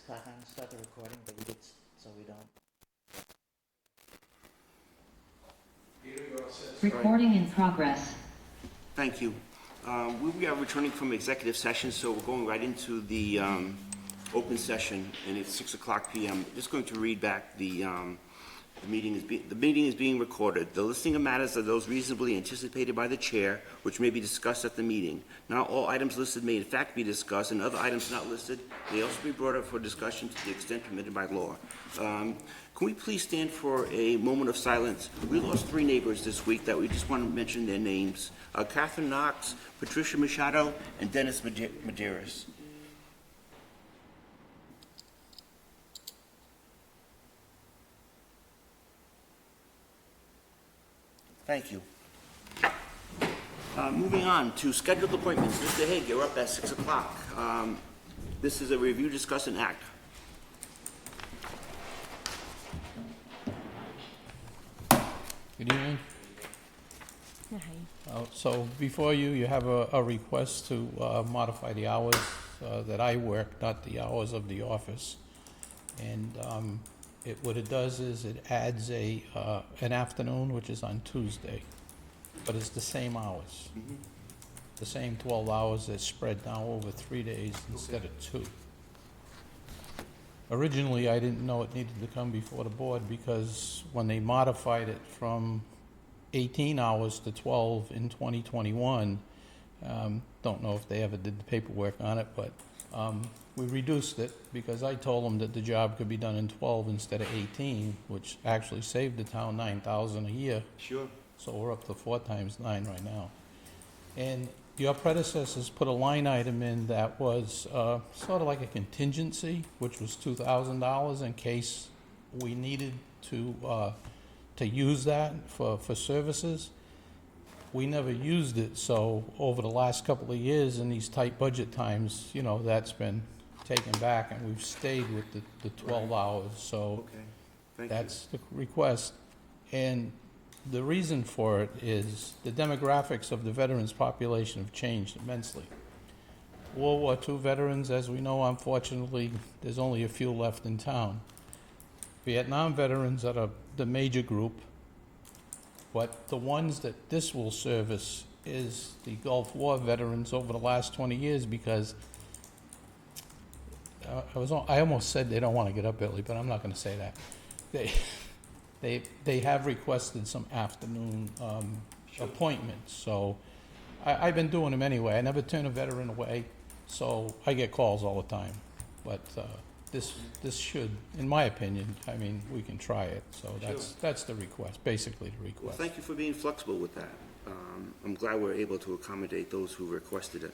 o'clock I'm gonna start the recording, but you did, so we don't. Recording in progress. Thank you. We are returning from executive session, so we're going right into the open session, and it's 6 o'clock p.m. Just going to read back the meeting is being recorded. The listing of matters are those reasonably anticipated by the chair, which may be discussed at the meeting. Now, all items listed may in fact be discussed, and other items not listed may also be brought up for discussion to the extent permitted by law. Can we please stand for a moment of silence? We lost 3 neighbors this week that we just want to mention their names. Catherine Knox, Patricia Machado, and Dennis Medeiros. Thank you. Moving on to scheduled appointments. Mr. Hague, you're up at 6 o'clock. This is a review, discuss, and act. Good evening. So before you have a request to modify the hours that I work, not the hours of the office. And what it does is it adds an afternoon, which is on Tuesday, but it's the same hours. Mm-hmm. The same 12 hours that's spread now over 3 days instead of 2. Originally, I didn't know it needed to come before the board because when they modified it from 18 hours to 12 in 2021, don't know if they ever did the paperwork on it, but we reduced it because I told them that the job could be done in 12 instead of 18, which actually saved the town $9,000 a year. Sure. So we're up to 4 times 9 right now. And your predecessors put a line item in that was sort of like a contingency, which was $2,000 in case we needed to use that for services. We never used it, so over the last couple of years in these tight budget times, you know, that's been taken back, and we've stayed with the 12 hours. So Okay. that's the request. And the reason for it is the demographics of the veterans population have changed immensely. World War II veterans, as we know, unfortunately, there's only a few left in town. Vietnam veterans are the major group, but the ones that this will service is the Gulf War veterans over the last 20 years because I almost said they don't want to get up early, but I'm not going to say that. They have requested some afternoon appointments, so I've been doing them anyway. I never turn a veteran away, so I get calls all the time. But this should, in my opinion, I mean, we can try it. So that's the request, basically the request. Well, thank you for being flexible with that. I'm glad we're able to accommodate those who requested it.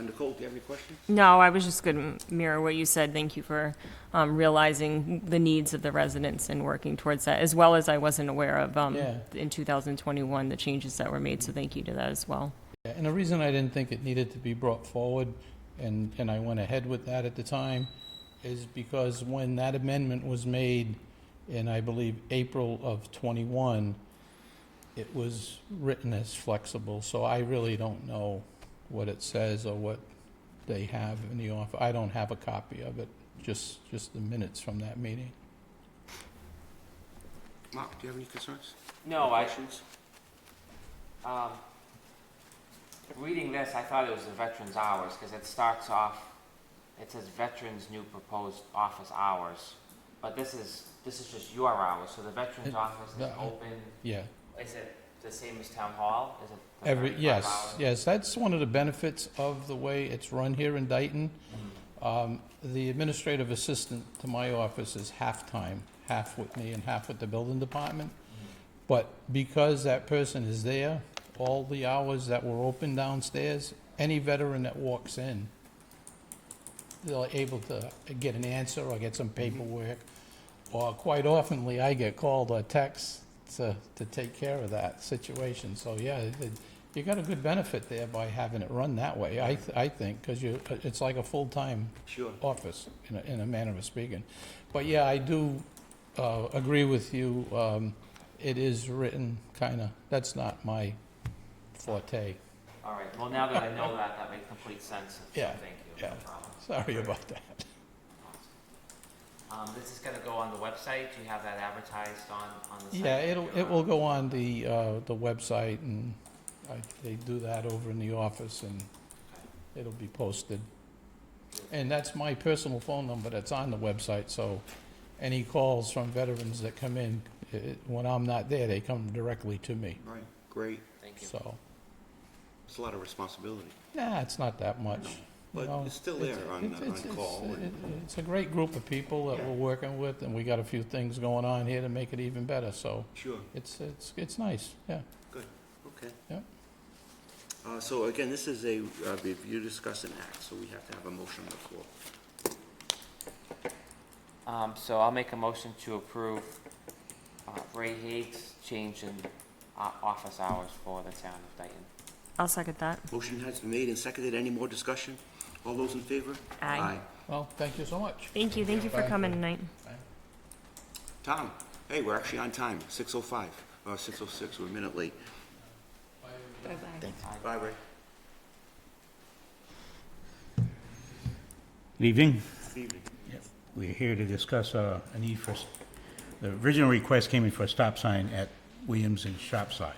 Nicole, do you have any questions? No, I was just going to mirror what you said. Thank you for realizing the needs of the residents and working towards that, as well as I wasn't aware of in 2021 the changes that were made, so thank you to that as well. Yeah, and the reason I didn't think it needed to be brought forward, and I went ahead with that at the time, is because when that amendment was made in, I believe, April of 21, it was written as flexible, so I really don't know what it says or what they have in the office. I don't have a copy of it, just the minutes from that meeting. Mark, do you have any concerns? No, questions? Reading this, I thought it was the veterans' hours, because it starts off, it says veterans' new proposed office hours, but this is just your hours, so the veterans' office is open. Yeah. Is it the same as town hall? Is it the 35 Yes, hours? yes, that's one of the benefits of the way it's run here in Dayton. The administrative assistant to my office is half-time, half with me and half with the building department. But because that person is there, all the hours that were open downstairs, any veteran that walks in, they're able to get an answer or get some paperwork. Or quite oftenly, I get called or text to take care of that situation. So yeah, you got a good benefit there by having it run that way, I think, because it's like a full-time office in a manner of speaking. But yeah, I do agree with you. It is written kind of, that's not my forte. All right, well, now that I know that, that makes complete sense, so Yeah, thank you, yeah. no problem. Sorry about that. This is gonna go on the website, do you have that advertised on the site? Yeah, it will go on the website, and they do that over in the office, and it'll be posted. And that's my personal phone number that's on the website, so any calls from veterans that come in, when I'm not there, they come directly to me, Right, great. Thank you. so. It's a lot of responsibility. Nah, it's not that much. You But know, it's still there on call. It's a great group of people that Yeah. we're working with, and we got a few things going on here to make it even better, so Sure, it's nice, yeah. good, okay. Yep. So again, this is a review, discuss, and act, so we have to have a motion on the floor. So I'll make a motion to approve Ray Haig's change in office hours for the town of Dayton. I'll second that. Motion has been made and seconded. Any more discussion? All those in favor? Aye. Well, thank you so much. Thank you for Thank coming you. tonight. Tom, hey, we're actually on time, 6:05, or 6:06, we're a minute late. Bye-bye. Bye, Ray. Good evening. Good evening. We're here to discuss a need for, the original request came in for a stop sign at Williams and Shopside.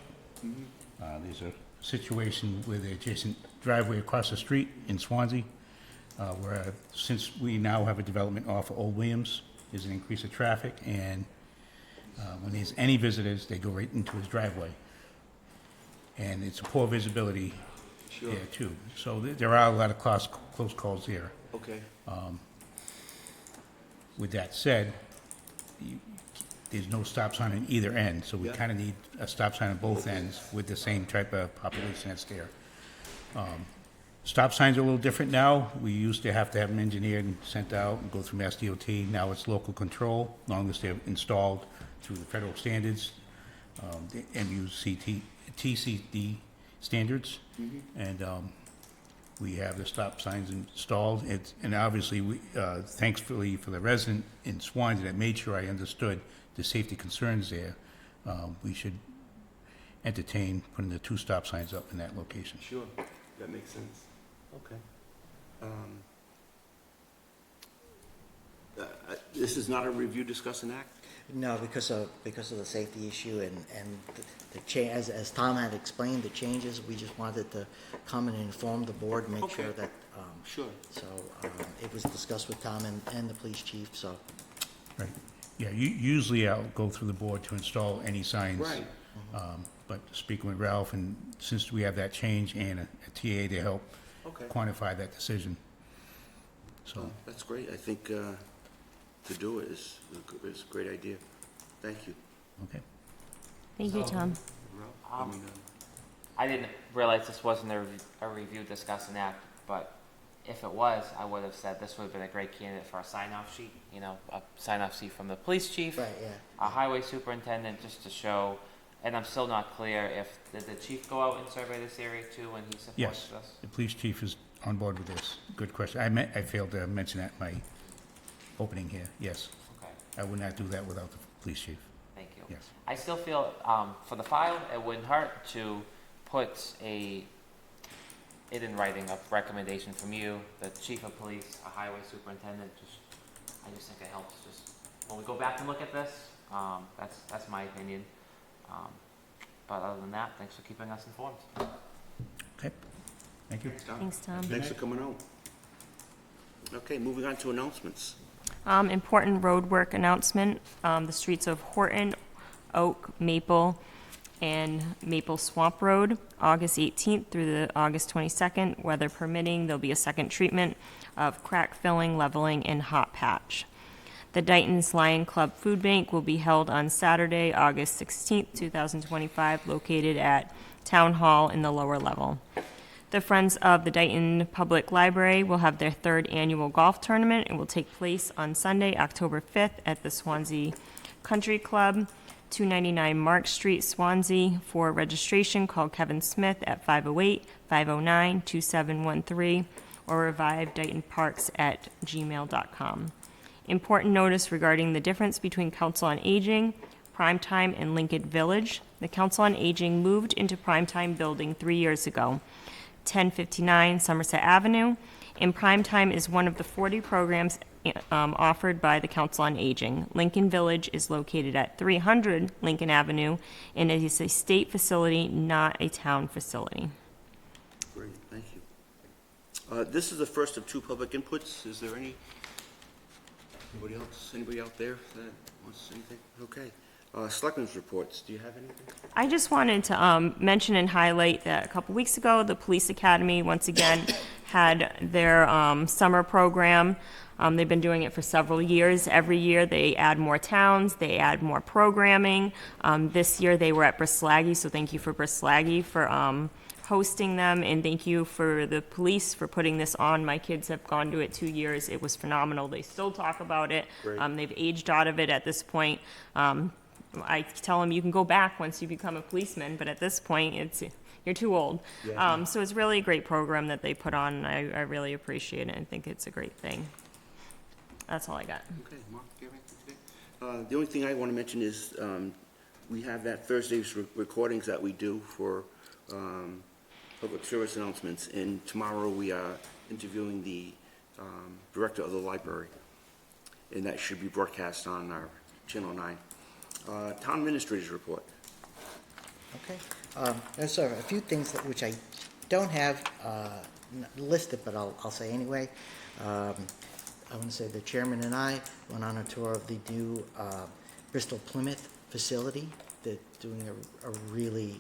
There's a situation with the adjacent driveway across the street in Swansea, where since we now have a development off of Old Williams, there's an increase of traffic, and when there's any visitors, they go right into his driveway. And it's a poor visibility Sure, there too. So there are a lot of close calls here. okay, With that said, there's no stop sign on either end, so we Yeah. kind of need a stop sign on both ends with the same type of population that's there. Stop signs are a little different now. We used to have to have them engineered and sent out and go through Mass DOT. Now it's local control, as long as they're installed through the federal standards, the TCD standards. And we have the stop signs installed. And obviously, thankfully for the resident in Swansea that made sure I understood the safety concerns there, we should entertain putting the 2 stop signs up in that location. sure, that makes sense. Okay. This is not a review, discuss, and act? No, because of the safety issue and the change, as Tom had explained, the changes, we just wanted to come and inform the board, make Okay. sure that, Sure. so, it was discussed with Tom and the police chief, so. Right. Yeah, usually I'll go through the board to install any signs. Right. But speaking with Ralph, and since we have that change and a TA to help Okay. quantify that decision. So, That's great. I think to do it is a great idea. Thank you. okay. Thank you, Tom. Ralph? I didn't realize this wasn't a review, discuss, and act, but if it was, I would have said this would have been a great candidate for a sign-off sheet, a sign-off sheet from the police chief, Right, yeah. a highway superintendent, just to show, and I'm still not clear if, did the chief go out and survey this area too when he supports Yes. this? The police chief is on board with this. Good question. I failed to mention that in my opening here. Yes. Okay, I would not do that without the police chief. thank you. Yes. I still feel, for the file, it wouldn't hurt to put it in writing, a recommendation from you, the chief of police, a highway superintendent, I just think it helps, just, when we go back and look at this, that's my opinion. But other than that, thanks for keeping us informed. Okay. Thank you. Thanks, Tom. Thanks for coming out. Okay, moving on to announcements. Important road work announcement, the streets of Horton, Oak, Maple, and Maple Swamp Road, August 18th through the August 22nd. Weather permitting, there'll be a second treatment of crack filling, leveling, and hot patch. The Dighton's Lion Club Food Bank will be held on Saturday, August 16th, 2025, located at Town Hall in the lower level. The Friends of the Dighton Public Library will have their 3rd annual golf tournament. It will take place on Sunday, October 5th at the Swansea Country Club, 299 Mark Street, Swansea. For registration, call Kevin Smith at 508-509-2713 or revivedaytonparks@gmail.com. Important notice regarding the difference between Council on Aging, Primetime, and Lincoln Village. The Council on Aging moved into Primetime building 3 years ago. 1059 Somerset Avenue. In prime time is one of the 40 programs offered by the Council on Aging. Lincoln Village is located at 300 Lincoln Avenue, and it is a state facility, not a town facility. Great, thank you. This is the first of 2 public inputs. Is there anybody else, anybody out there that wants to say anything? Okay. Selectmen's reports, do you have anything? I just wanted to mention and highlight that a couple weeks ago, the Police Academy, once again, had their summer program. They've been doing it for several years. Every year, they add more towns, they add more programming. This year, they were at Bristol-Aggie, so thank you for Bristol-Aggie for hosting them, and thank you for the police for putting this on. My kids have gone to it 2 years. It was phenomenal. They still talk about it. They've aged out of it at this point. I tell them you can go back once you become a policeman, but at this point, you're too old. So it's really a great program that they put on, and I really appreciate it and think it's a great thing. That's all I got. Okay, Mark, do you have anything today? The only thing I want to mention is we have that Thursday's recordings that we do for public service announcements, and tomorrow we are interviewing the director of the library, and that should be broadcast on our Channel 9. Town administrator's report. Okay. There's a few things which I don't have listed, but I'll say anyway. I want to say the chairman and I went on a tour of the new Bristol Plymouth facility. They're doing a really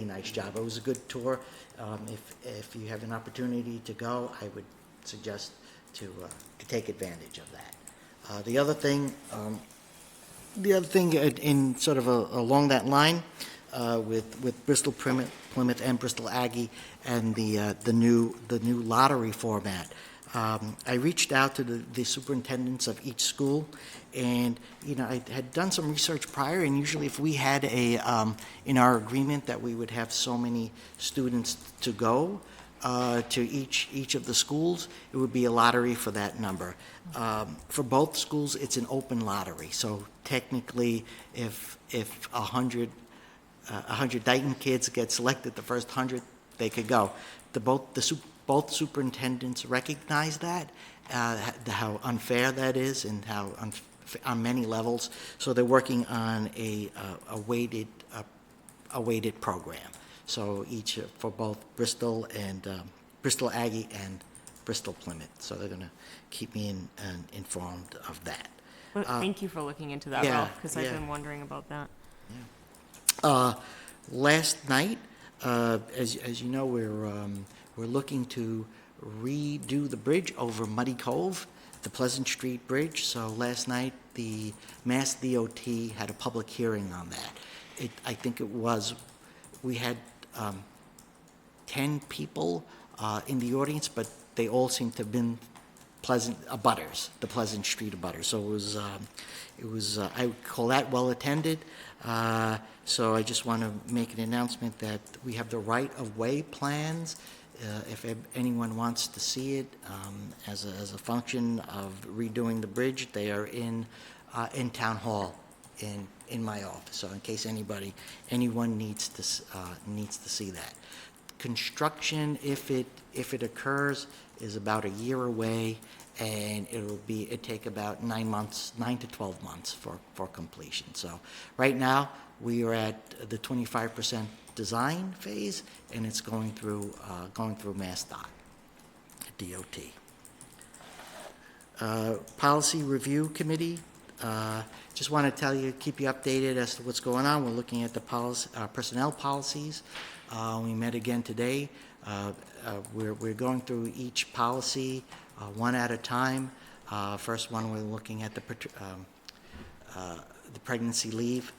nice job. It was a good tour. If you have an opportunity to go, I would suggest to take advantage of that. The other thing in sort of along that line with Bristol Plymouth and Bristol-Aggie and the new lottery format. I reached out to the superintendents of each school, and I had done some research prior, and usually if we had in our agreement that we would have so many students to go to each of the schools, it would be a lottery for that number. For both schools, it's an open lottery, so technically if 100 Dayton kids get selected, the first 100, they could go. Both superintendents recognize that, how unfair that is, and how on many levels. So they're working on a weighted program. So each for both Bristol and Bristol-Aggie and Bristol Plymouth. So they're going to keep me informed of that. Well, thank you for looking into that, yeah, Ralph, because I've yeah. been wondering about that. Last night, as you know, we're looking to redo the bridge over Muddy Cove, the Pleasant Street Bridge. So last night, the Mass DOT had a public hearing on that. I think we had 10 people in the audience, but they all seemed to have been abutters, the Pleasant Street abutters. So it was I would call that well attended. So I just want to make an announcement that we have the right-of-way plans. If anyone wants to see it as a function of redoing the bridge, they are in Town Hall in my office. So in case anyone needs to see that. Construction, if it occurs, is about a year away, and it'd take about 9 to 12 months for completion. So right now we are at the 25% design phase, and it's going through MassDOT, DOT. Policy Review Committee. Just want to keep you updated as to what's going on. We're looking at the personnel policies. We met again today. We're going through each policy one at a time. First one, we're looking at the pregnancy leave,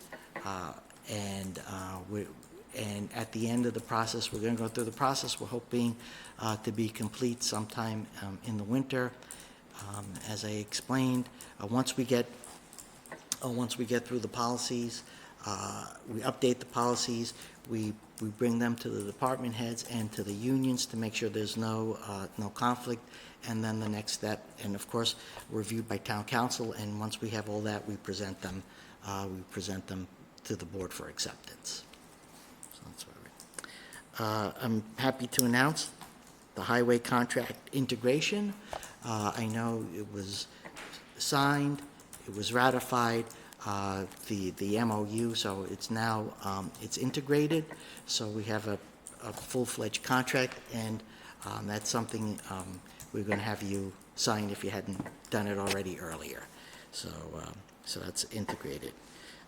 and at the end of the process, we're going to go through the process. We're hoping to be complete sometime in the winter. As I explained, once we get through the policies, we update the policies. We bring them to the department heads and to the unions to make sure there's no conflict. And then the next step, and of course, reviewed by town council. And once we have all that, we present them to the board for acceptance. So that's where I'm happy to announce the highway contract integration. I know it was signed, it was ratified, the MOU, so it's now, it's integrated, so we have a full-fledged contract, and that's something we're going to have you sign if you hadn't done it already earlier. So, so that's integrated.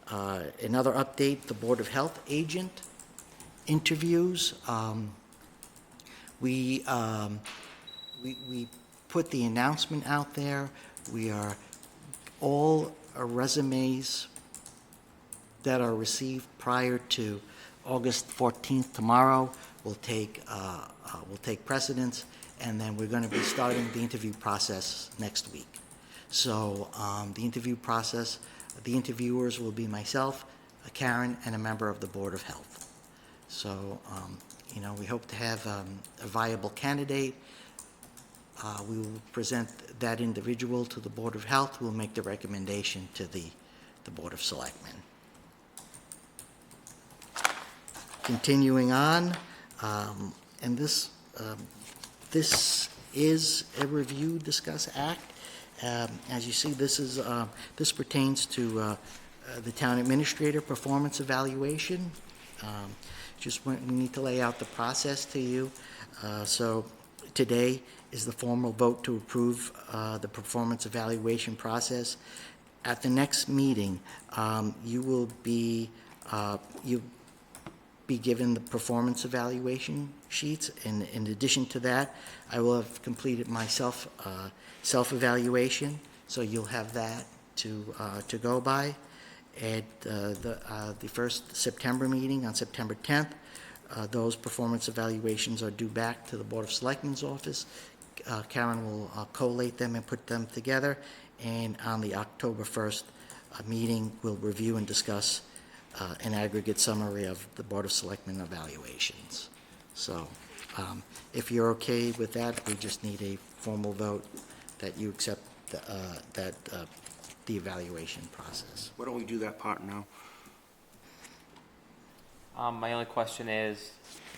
Another update, the Board of Health agent interviews. We put the announcement out there. We are, all resumes that are received prior to August 14th, tomorrow, will take precedence, and then we're going to be starting the interview process next week. So the interview process, the interviewers will be myself, Karen, and a member of the Board of Health. So, you know, we hope to have a viable candidate. We will present that individual to the Board of Health, who will make the recommendation to the Board of Selectmen. Continuing on, and this is a review, discuss, act. As you see, this pertains to the town administrator performance evaluation. We need to lay out the process to you. So today is the formal vote to approve the performance evaluation process. At the next meeting, you will be given the performance evaluation sheets. And in addition to that, I will have completed my self-evaluation, so you'll have that to go by. At the first September meeting on September 10th, those performance evaluations are due back to the Board of Selectmen's office. Karen will collate them and put them together, and on the October 1st meeting, we'll review and discuss an aggregate summary of the Board of Selectmen evaluations. So if you're okay with that, we just need a formal vote that you accept the evaluation process. Why don't we do that part now? My only question is,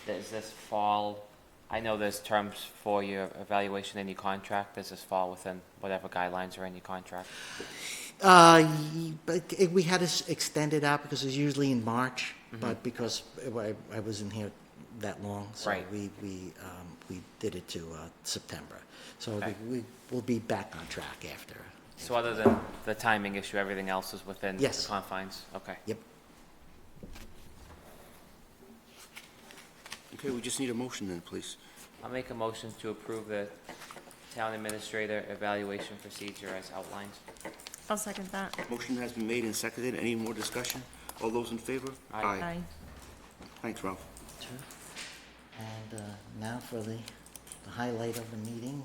does this fall, I know there's terms for your evaluation in your contract, does this fall within whatever guidelines are in your contract? But we had to extend it out because it's usually in March, but because I wasn't here that long, so Right. we did it to September. So Okay. we will be back on track after. So other than the timing issue, everything else is within the Yes. confines? Okay. Yep. Okay, we just need a motion then, please. I'll make a motion to approve the town administrator evaluation procedure as outlined. I'll second that. Motion has been made and seconded. Any more discussion? All those in favor? Aye. Thanks, Ralph. Sure. And now for the highlight of the meeting.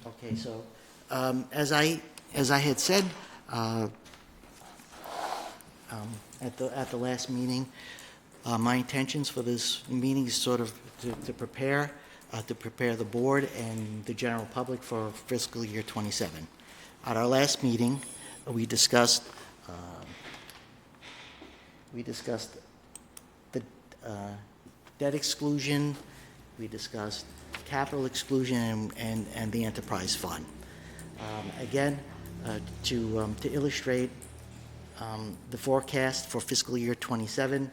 Okay, so as I had said at the last meeting, my intentions for this meeting is sort of to prepare the board and the general public for fiscal year '27. At our last meeting, we discussed the debt exclusion, we discussed capital exclusion, and the enterprise fund. Again, to illustrate the forecast for fiscal year '27,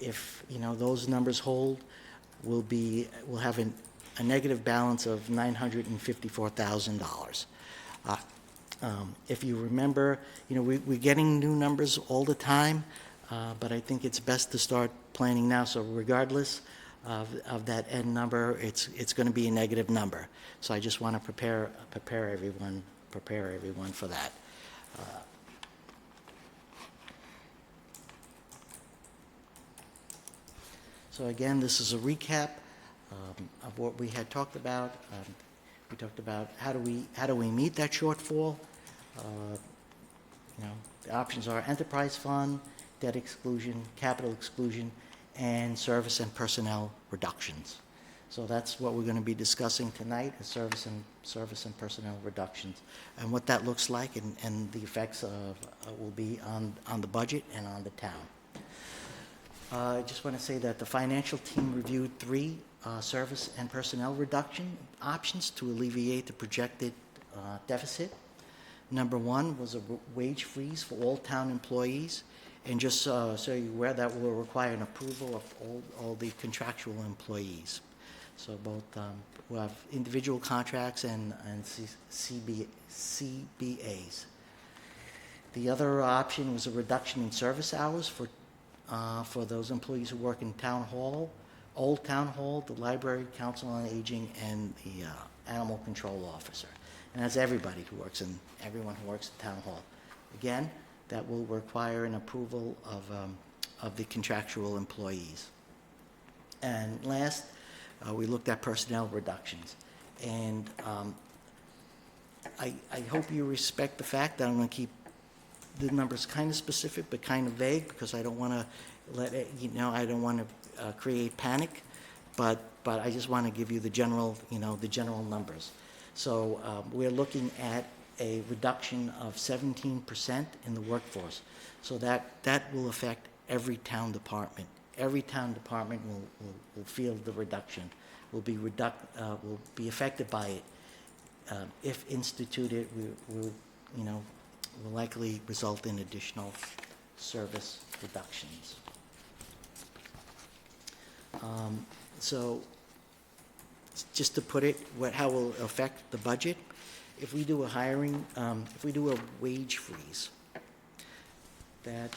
if those numbers hold, we'll have a negative balance of $954,000. If you remember, we're getting new numbers all the time, but I think it's best to start planning now. So regardless of that end number, it's going to be a negative number. So I just want to prepare everyone for that. So again, this is a recap of what we had talked about. We talked about how do we meet that shortfall. you know, the options are enterprise fund, debt exclusion, capital exclusion, and service and personnel reductions. So that's what we're going to be discussing tonight, is service and personnel reductions, and what that looks like, and the effects of will be on the budget and on the town. I just want to say that the financial team reviewed 3 service and personnel reduction options to alleviate the projected deficit. Number 1 was a wage freeze for all town employees, and just so you're aware, that will require an approval of all the contractual employees. So both we'll have individual contracts and CBAs. The other option was a reduction in service hours for those employees who work in town hall, old town hall, the library, council on aging, and the animal control officer. And that's everybody who works everyone who works in town hall. Again, that will require an approval of the contractual employees. And last, we looked at personnel reductions. And I hope you respect the fact that I'm going to keep the numbers kind of specific but kind of vague, because I don't want to I don't want to create panic, but I just want to give you the general numbers. So we're looking at a reduction of 17% in the workforce. So that will affect every town department. Every town department will feel the reduction, will be affected by it. If instituted, will likely result in additional service reductions. So just to put it, how it will affect the budget, if we do if we do a wage freeze, that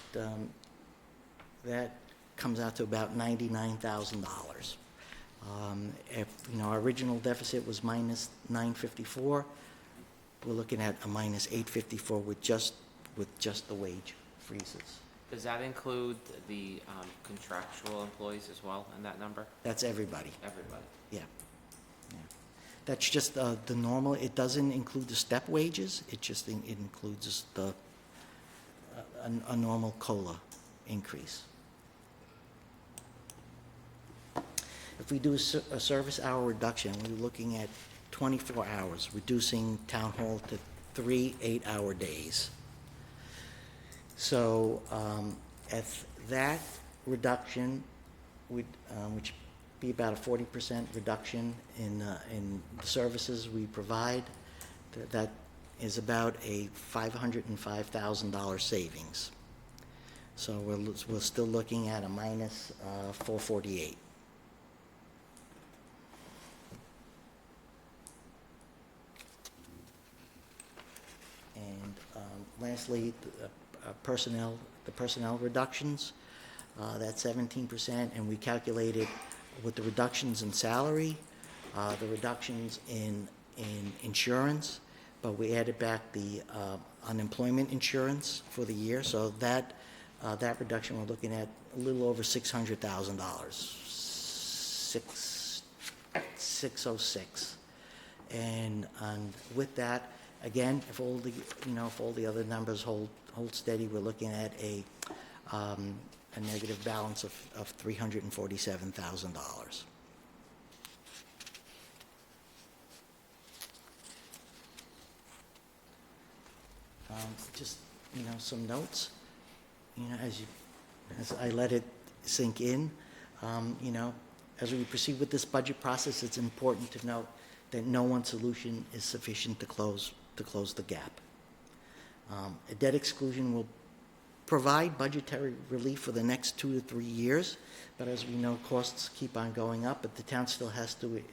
comes out to about $99,000. If our original deficit was minus 954, we're looking at a minus 854 with just the wage freezes. Does that include the contractual employees as well in that number? That's everybody. Everybody. Yeah. That's just the normal. It doesn't include the step wages. It just includes a normal COLA increase. If we do a service hour reduction, we're looking at 24 hours, reducing town hall to 3 8-hour days. So if that reduction would, which be about a 40% reduction in the services we provide, that is about a $505,000 savings. So we're still looking at a minus 448. And lastly, the personnel reductions, that's 17%, and we calculated with the reductions in salary, the reductions in insurance, but we added back the unemployment insurance for the year, so that reduction, we're looking at a little over $600,000, 606. And with that, again, if all the other numbers hold steady, we're looking at a negative balance of $347,000. Just some notes. As I let it sink in, as we proceed with this budget process, it's important to note that no one solution is sufficient to close the gap. A debt exclusion will provide budgetary relief for the next 2 to 3 years, but as we know, costs keep on going up, but the town still has to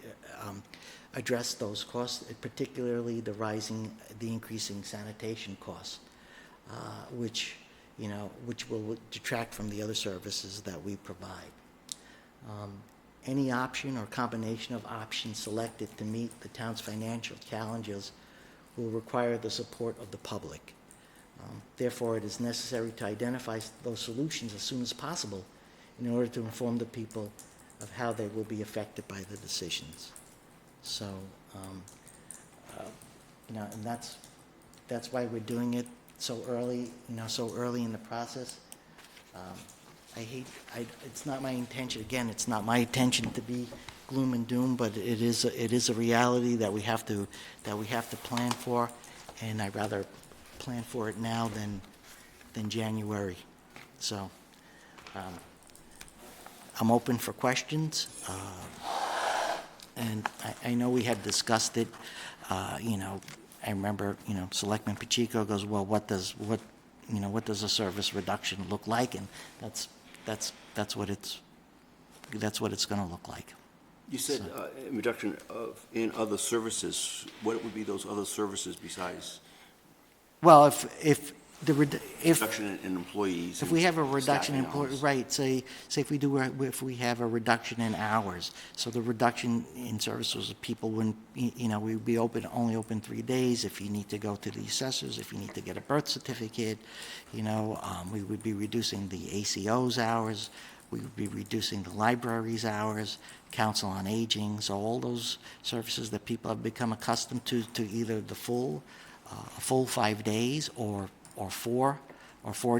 address those costs, particularly the increasing sanitation costs, which will detract from the other services that we provide. Any option or combination of options selected to meet the town's financial challenges will require the support of the public. Therefore, it is necessary to identify those solutions as soon as possible in order to inform the people of how they will be affected by the decisions. So, and that's why we're doing it so early, so early in the process. It's not my intention, again, it's not my intention to be gloom and doom, but it is a reality that we have to plan for, and I'd rather plan for it now than January. So, I'm open for questions, and I know we had discussed it, I remember, Selectman Pacheco goes, well, what does a service reduction look like? And that's what it's gonna look like. You said reduction in other services. What would be those other services besides Well, if reduction in employees? if we have a reduction in, staffing hours? right, say if we have a reduction in hours, so the reduction in services, people wouldn't, we would be only open 3 days. If you need to go to the assessors, if you need to get a birth certificate, we would be reducing the ACO's hours, we would be reducing the library's hours, council on aging, so all those services that people have become accustomed to either the full 5 days or 4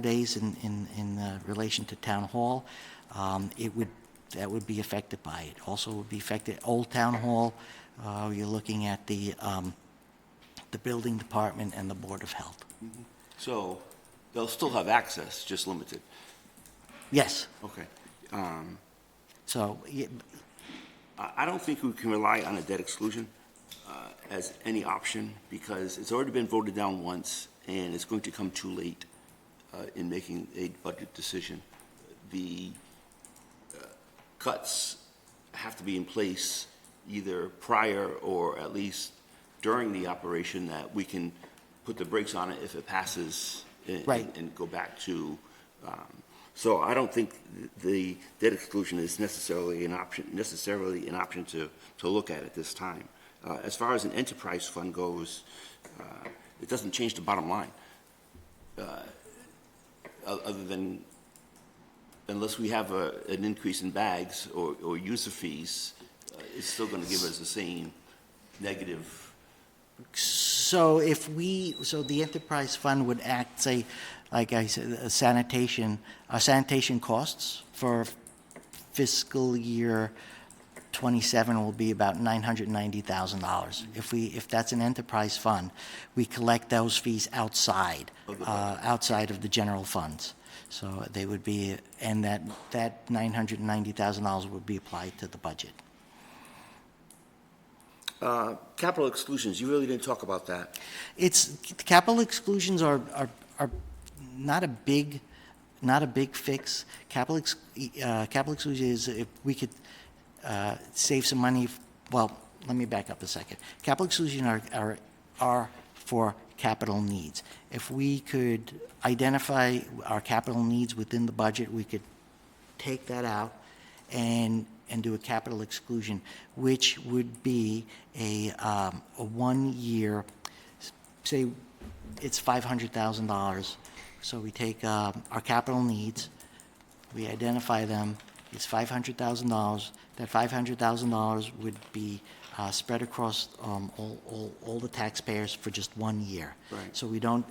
days in relation to town hall, that would be affected by it. Also would be affected, Old Town Hall, you're looking at the building department and the Board of Health. So they'll still have access, just limited. Yes, Okay. so, I don't think we can rely on a debt exclusion as any option, because it's already been voted down once, and it's going to come too late in making a budget decision. The cuts have to be in place either prior or at least during the operation, that we can put the brakes on it if it passes Right. and go back to, so I don't think the debt exclusion is necessarily an option to look at this time. As far as an enterprise fund goes, it doesn't change the bottom line. Other than, unless we have an increase in bags or user fees, it's still going to give us the same negative. so so the enterprise fund would act, say, like I said, sanitation costs for fiscal year '27 will be about $990,000. If that's an enterprise fund, we collect those fees outside of the general funds. So they would be, and that $990,000 would be applied to the budget. Capital exclusions, you really didn't talk about that. Capital exclusions are not a big fix. Capital exclusion is if we could save some money. Well, let me back up a second. Capital exclusion are for capital needs. If we could identify our capital needs within the budget, we could take that out and do a capital exclusion, which would be a 1 year, say it's $500,000. So we take our capital needs, we identify them, it's $500,000. That $500,000 would be spread across all the taxpayers for just 1 year. Right. So we don't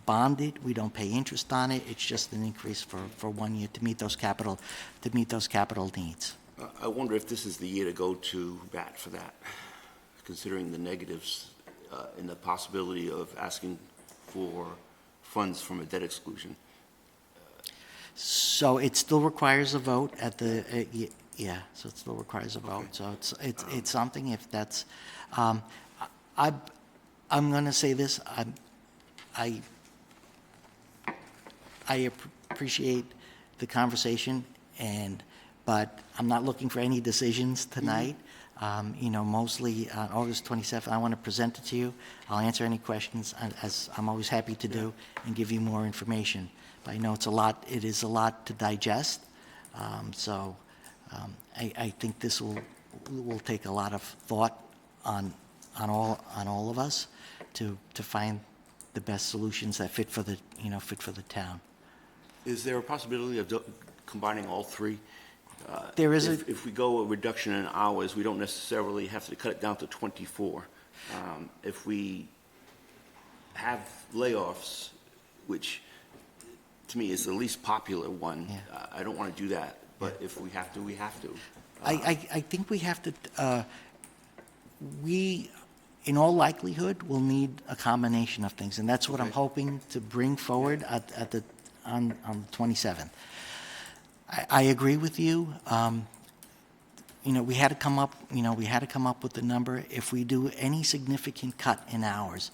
bond it, we don't pay interest on it, it's just an increase for 1 year to meet those capital needs. I wonder if this is the year to go to bat for that, considering the negatives and the possibility of asking for funds from a debt exclusion. So it still requires a vote at the, so it still requires a vote. So it's something, if that's, I'm going to say this, I appreciate the conversation, but I'm not looking for any decisions tonight. Mostly on August 27th, I want to present it to you. I'll answer any questions, as I'm always happy to do, and give you more information. But I know it is a lot to digest, so I think this will take a lot of thought on all of us to find the best solutions that fit for the town. Is there a possibility of combining all three? There is If we go a reduction in hours, we don't necessarily have to cut it down to 24. If we have layoffs, which to me is the least popular one. Yeah. I don't want to do that, but if we have to, we have to. I think we have to, we, in all likelihood, will need a combination of things, and that's what I'm Okay. hoping to bring forward on the 27th. I agree with you. We had to come up, with the number. If we do any significant cut in hours,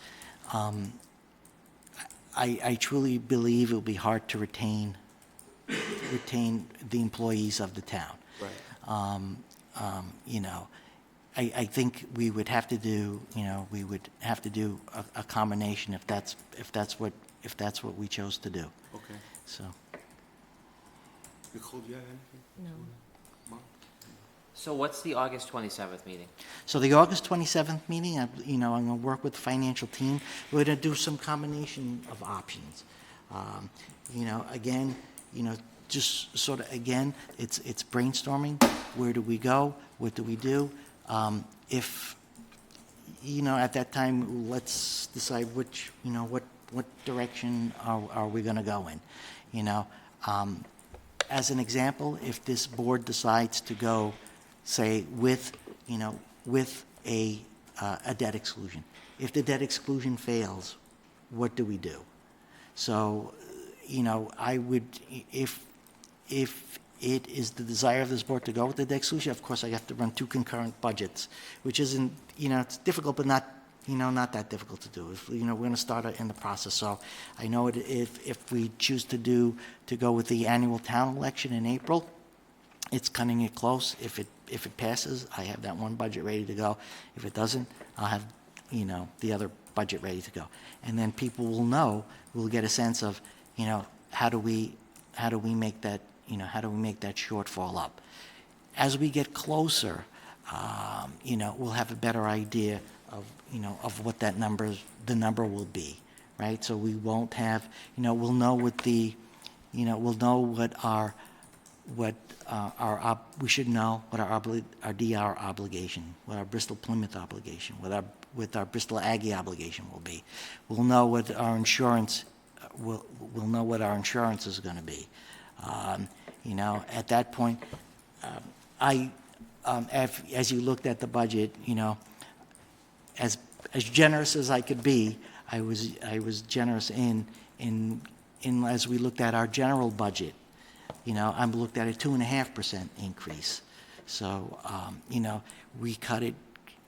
I truly believe it'll be hard to retain the employees of the town. Right. I think we would have to do, a combination if that's what we chose to do. Okay. So, Nicole, do you have anything? No. Mark? So what's the August 27th meeting? so the August 27th meeting, I'm going to work with the financial team. We're going to do some combination of options. Again, just sort of, again, it's brainstorming. Where do we go? What do we do? If, at that time, let's decide which, what direction are we going to go in? As an example, if this board decides to go, say, with a debt exclusion. If the debt exclusion fails, what do we do? So, I would, if it is the desire of this board to go with the debt exclusion, of course, I have to run two concurrent budgets, which isn't, it's difficult, but not that difficult to do. If, we're going to start in the process. So I know if we choose to go with the annual town election in April, it's cutting it close. If it passes, I have that one budget ready to go. If it doesn't, I'll have, the other budget ready to go. And then people will get a sense of, how do we make that, shortfall up? As we get closer, we'll have a better idea of what the number will be, right? So we won't have, we'll know what we should know what our DR obligation, what our Bristol Plymouth obligation, what our Bristol Aggie obligation will be. We'll know what our insurance, we'll know what our insurance is going to be. At that point, as you looked at the budget, as generous as I could be, I was generous in as we looked at our general budget. I'm looked at a 2.5% increase. So, we cut it,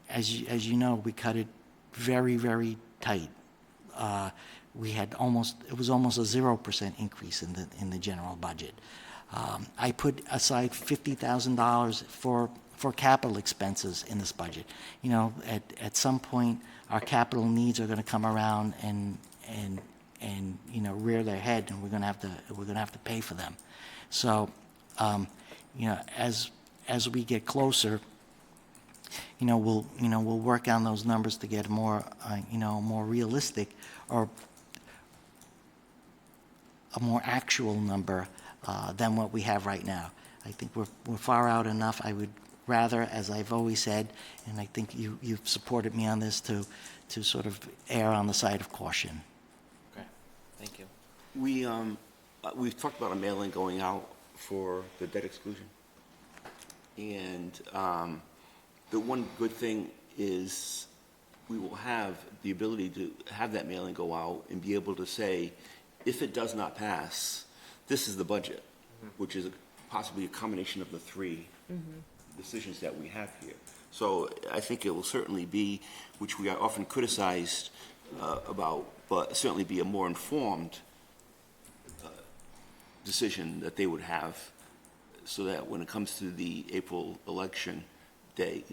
as you know, we cut it very, very tight. It was almost a 0% increase in the general budget. I put aside $50,000 for capital expenses in this budget. At some point, our capital needs are going to come around and rear their head, and we're going to have to pay for them. So, as we get closer, we'll work on those numbers to get more realistic or a more actual number than what we have right now. I think we're far out enough. I would rather, as I've always said, and I think you've supported me on this, to sort of err on the side of caution. Okay, thank you. We've talked about a mailing going out for the debt exclusion. And the one good thing is we will have the ability to have that mailing go out and be able to say, if it does not pass, this is the budget, which is possibly a combination of the three decisions that we have here. So I think it will certainly be, which we are often criticized about, but certainly be a more informed decision that they would have, so that when it comes to the April election day,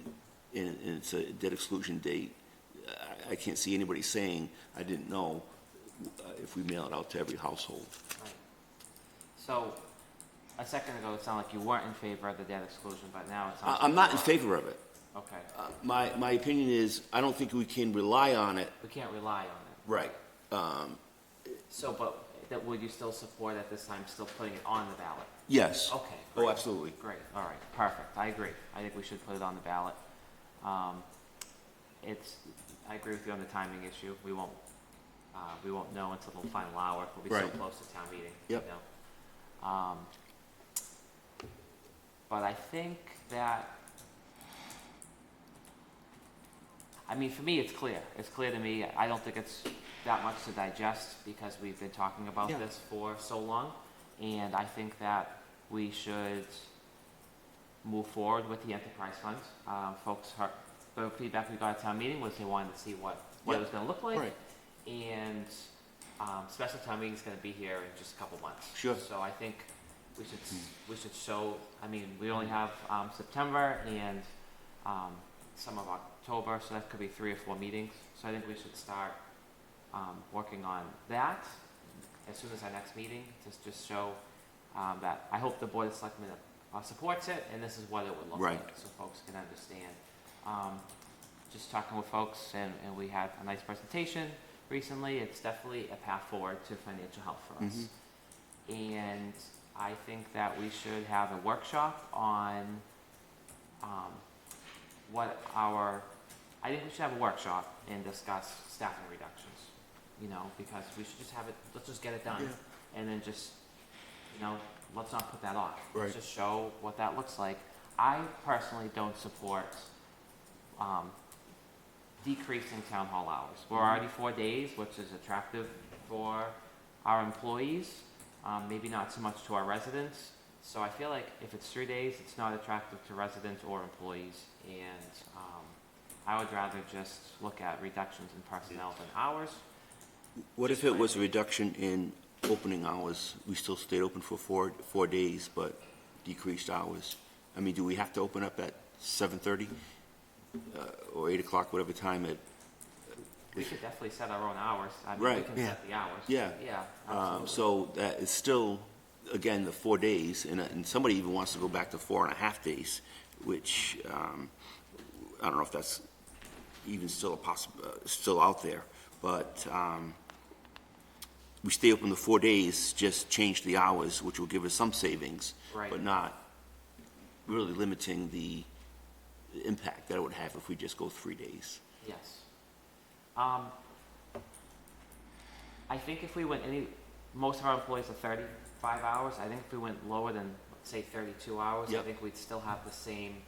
and it's a debt exclusion date, I can't see anybody saying, I didn't know, if we mail it out to every household. Right. So, a second ago, it sounded like you weren't in favor of the debt exclusion, but now it sounds like I'm not in you are. favor of it. Okay. My opinion is, I don't think we can rely on it. We can't rely on it. Right. So, but will you still support at this time still putting it on the ballot? Yes. Okay. Oh, Great. absolutely. Great, all right, perfect, I agree. I think we should put it on the ballot. I agree with you on the timing issue. We won't, we won't know until the final hour. We'll be so Right. close to town meeting. Yep. You know? But I think that, I mean, for me, it's clear. It's clear to me. I don't think it's that much to digest because we've been talking about Yeah. this for so long. And I think that we should move forward with the enterprise fund. Folks, the feedback we got at town meeting was they wanted to see what Yeah. it was gonna look like. Right. And, special town meeting's gonna be here in just a couple months. Sure. So I think we should show, I mean, we only have, September and, some of October, so that could be 3 or 4 meetings. So I think we should start, working on that as soon as our next meeting, to just show, that I hope the Board of Selectmen supports it, and this is what it would look Right. like, so folks can understand. Just talking with folks, and we had a nice presentation recently. It's definitely a path forward to financial health for us. And I think that we should have a workshop on I think we should have a workshop and discuss staffing reductions, you know, because we should just have it, let's just get it done. And then just, you know, let's not put that off. Let's Right. just show what that looks like. I personally don't support decreasing town hall hours. We're already 4 days, which is attractive for our employees, maybe not so much to our residents. So I feel like if it's 3 days, it's not attractive to residents or employees. And I would rather just look at reductions in personnel than hours. What if it was a reduction in opening hours? We still stayed open for 4 days, but decreased hours. I mean, do we have to open up at 7:30 or 8 o'clock, whatever time it? We could definitely set our own hours. I mean, Right. we can set the hours. Yeah. Yeah, absolutely. So that is still, again, the 4 days, and somebody even wants to go back to 4.5 days, which I don't know if that's even still still out there, but we stay open the 4 days, just change the hours, which will give us some savings, Right. but not really limiting the impact that it would have if we just go 3 days. Yes. I think if we went most of our employees are 35 hours. I think if we went lower than, let's say, 32 hours, I Yep. think we'd still have the same,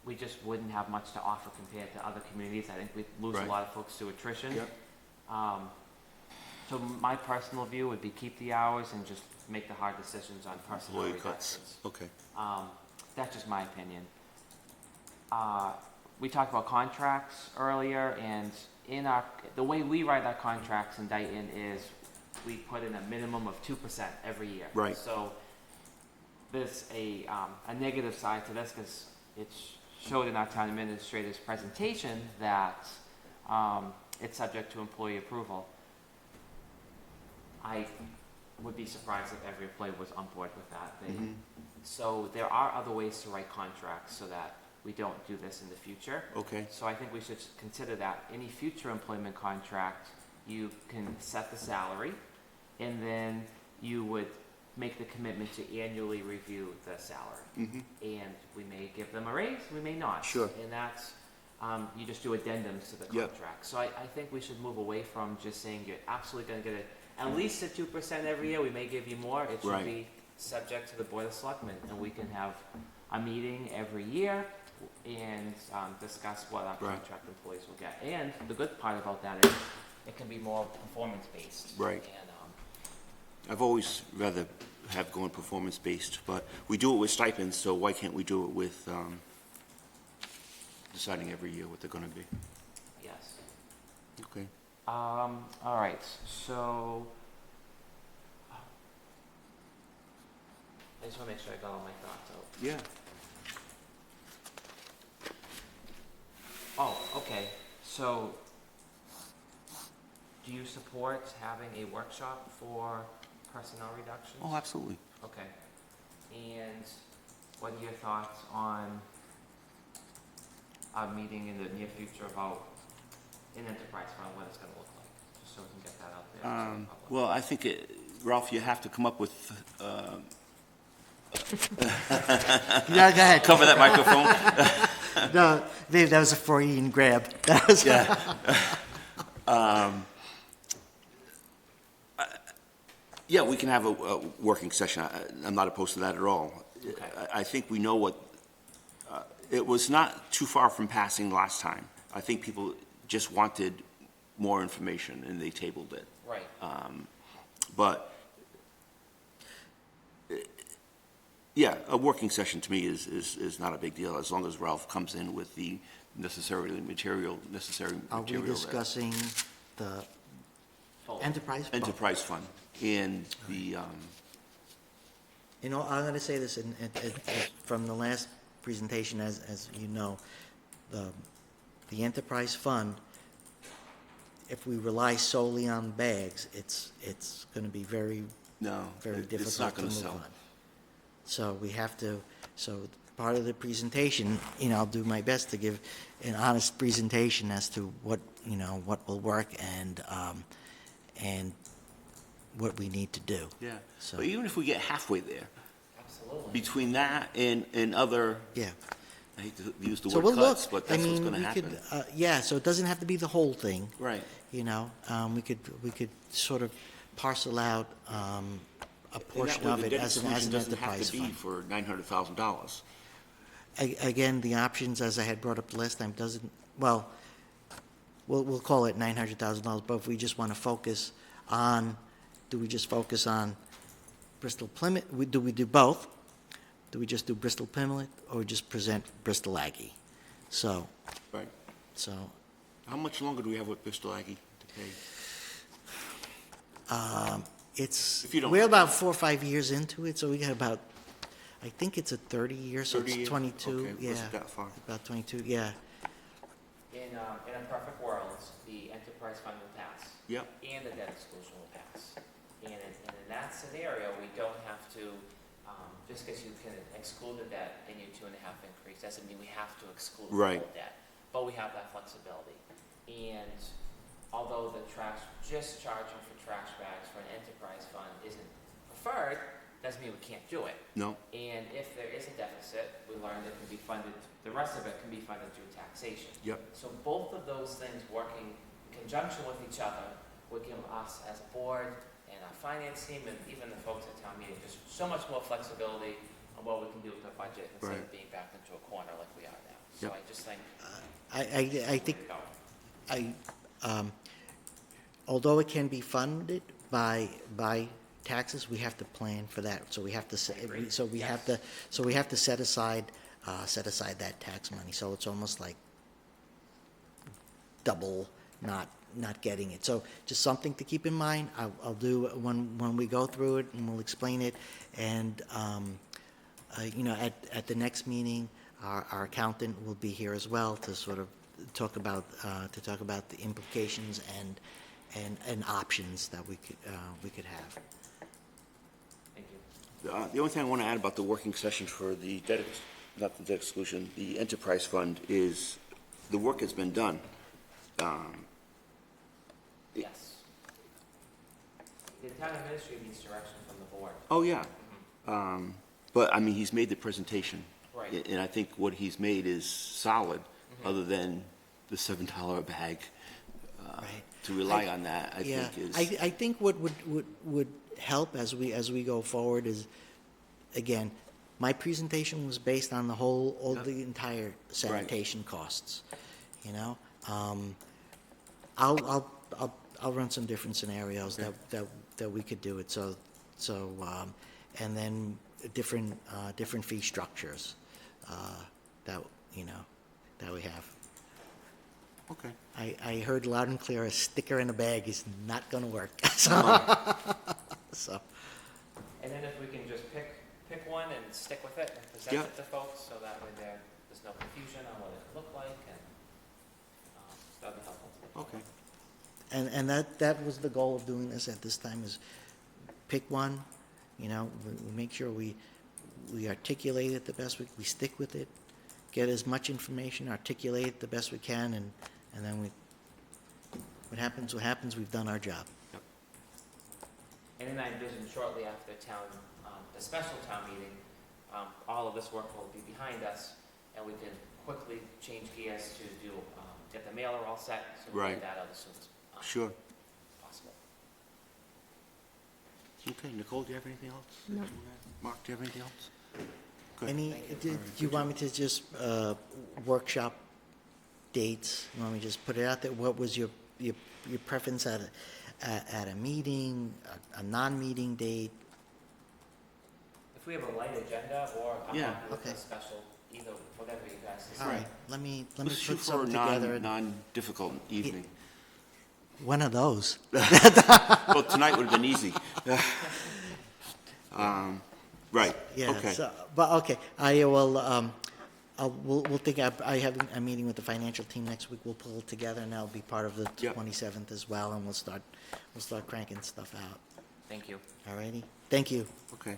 we just wouldn't have much to offer compared to other communities. I think we'd lose a Right. lot of folks to attrition. Yep. So my personal view would be keep the hours and just make the hard decisions on personnel Employee cuts. reductions. Okay. That's just my opinion. We talked about contracts earlier, and the way we write our contracts in Dayton is we put in a minimum of 2% every year. Right. So there's a negative side to this because it's showed in our town administrator's presentation that it's subject to employee approval. I would be surprised if every employee was on board with that. So there are other ways to write contracts so that we don't do this in the future. Okay. So I think we should consider that any future employment contract, you can set the salary, and then you would make the commitment to annually review the salary. And we may give them a raise, we may not. Sure. And that's, you just do addendums to the Yep. contract. So I think we should move away from just saying you're absolutely gonna get at least a 2% every year, we may give you more. It should Right. be subject to the Board of Selectmen, and we can have a meeting every year and discuss what our Right. contract employees will get. And the good part about that is it can be more performance-based. Right. And, I've always rather have going performance-based, but we do it with stipends, so why can't we do it with deciding every year what they're gonna be? yes. Okay. All right, so I just want to make sure I got all my thoughts out. Yeah. Oh, okay, so do you support having a workshop for personnel reductions? Oh, absolutely. Okay, and what are your thoughts on a meeting in the near future about an enterprise fund, what it's gonna look like, just so we can get that out there to the public? Well, I think, Ralph, you have to come up with, Yeah, go ahead. cover that microphone. No, Dave, that was a Freudian grab. That was- Yeah. Yeah, we can have a working session. I'm not opposed to that at all. Okay. I think we know what, it was not too far from passing last time. I think people just wanted more information, and they tabled it. Right. But, yeah, a working session to me is not a big deal, as long as Ralph comes in with the necessary material Are we there. discussing the Full. enterprise fund? Enterprise fund and the, You know, I'm going to say this, from the last presentation, as you know, the enterprise fund, if we rely solely on bags, it's going to be very no, very it's difficult not to going to move sell. on. So we have to, so part of the presentation, I'll do my best to give an honest presentation as to what, what will work and what we need to do. Yeah, So- but even if we get halfway there, Absolutely. between that and other, Yeah. I hate to use the So word we'll look, cuts, but I that's what's mean, going to we could, happen. yeah, so it doesn't have to be the whole thing, Right. we could sort of parcel out a And that portion way of the it debt as an exclusion doesn't have enterprise to be fund. for $900,000. Again, the options, as I had brought up the last time, doesn't, well, we'll call it $900,000, but if we just want to focus on, do we just focus on Bristol Plymouth? Do we do both? Do we just do Bristol Plymouth, or just present Bristol Aggie? So, Right. so, How much longer do we have with Bristol Aggie to pay? If you don't- we're about 4 or 5 years into it, so we got about, I think it's a 30 year, so 30 it's years? 22, Okay, yeah. wasn't that far. About 22, yeah. In a perfect world, the enterprise fund will pass. Yep. And the debt exclusion will pass. And in that scenario, we don't have to, just because you can exclude the debt in your 2.5 increase, doesn't mean we have to exclude the Right. whole debt. But we have that flexibility. And although the just charging for trash bags for an enterprise fund isn't preferred, doesn't mean we can't do it. No? And if there is a deficit, we learned it can be funded, the rest of it can be funded through taxation. Yep. So both of those things working in conjunction with each other would give us as a board and our finance team and even the folks at town meeting just so much more flexibility on what we can do with the budget instead of Right. being backed into a corner like we are now. So Yep. I just think, I think, way to go. although it can be funded by taxes, we have to plan for that. So we have to, agree. so we have to set aside that tax money. So it's almost like double not getting it. So just something to keep in mind. I'll do it when we go through it, and we'll explain it. And at the next meeting, our accountant will be here as well to sort of talk about the implications and options that we could have. Thank you. The only thing I want to add about the working session for the debt, not the debt exclusion, the enterprise fund is the work has been done. Yes. The town administrator needs direction from the board. Oh, yeah. But, I mean, he's made the presentation. Right. And I think what he's made is solid, other than the $7 a bag. Right. To rely on that, I Yeah, think is. I think what would help as we go forward is, again, my presentation was based on Yep. the entire sanitation costs, I'll run some different scenarios Okay. that we could do it, and then different fee structures, that we have. Okay. I heard loud and clear, a sticker in a bag is not gonna work, so, And then if we can just pick one and stick with it and present Yeah. it to folks, so that way there's no confusion on what it could look like, and that'd be helpful. Okay. and that was the goal of doing this at this time, is pick one, we make sure we articulate it the best we stick with it, get as much information, articulate it the best we can, and then what happens, we've done our job. And then I envision shortly after the special town meeting, all of this work will be behind us, and we can quickly change gears to get the mailer all set, so we Right. get that out as soon as Sure. possible. Okay, Nicole, do you have anything else? No. Mark, do you have anything else? Good. Do you want me to just workshop dates? You want me to just put it out there? What was your preference at a meeting, a non-meeting date? If we have a light agenda, or I'm Yeah. happy with Okay. a special, either, whatever you guys All decide. right, let me Let's shoot put for a something together. non-difficult evening. One of those. Well, tonight would have been easy. Right, Yeah, okay. so, but, okay, I will, we'll think, I have a meeting with the financial team next week, we'll pull it together, and that'll be part of the Yep. 27th as well, and we'll start cranking stuff out. Thank you. All righty? Thank you. Okay.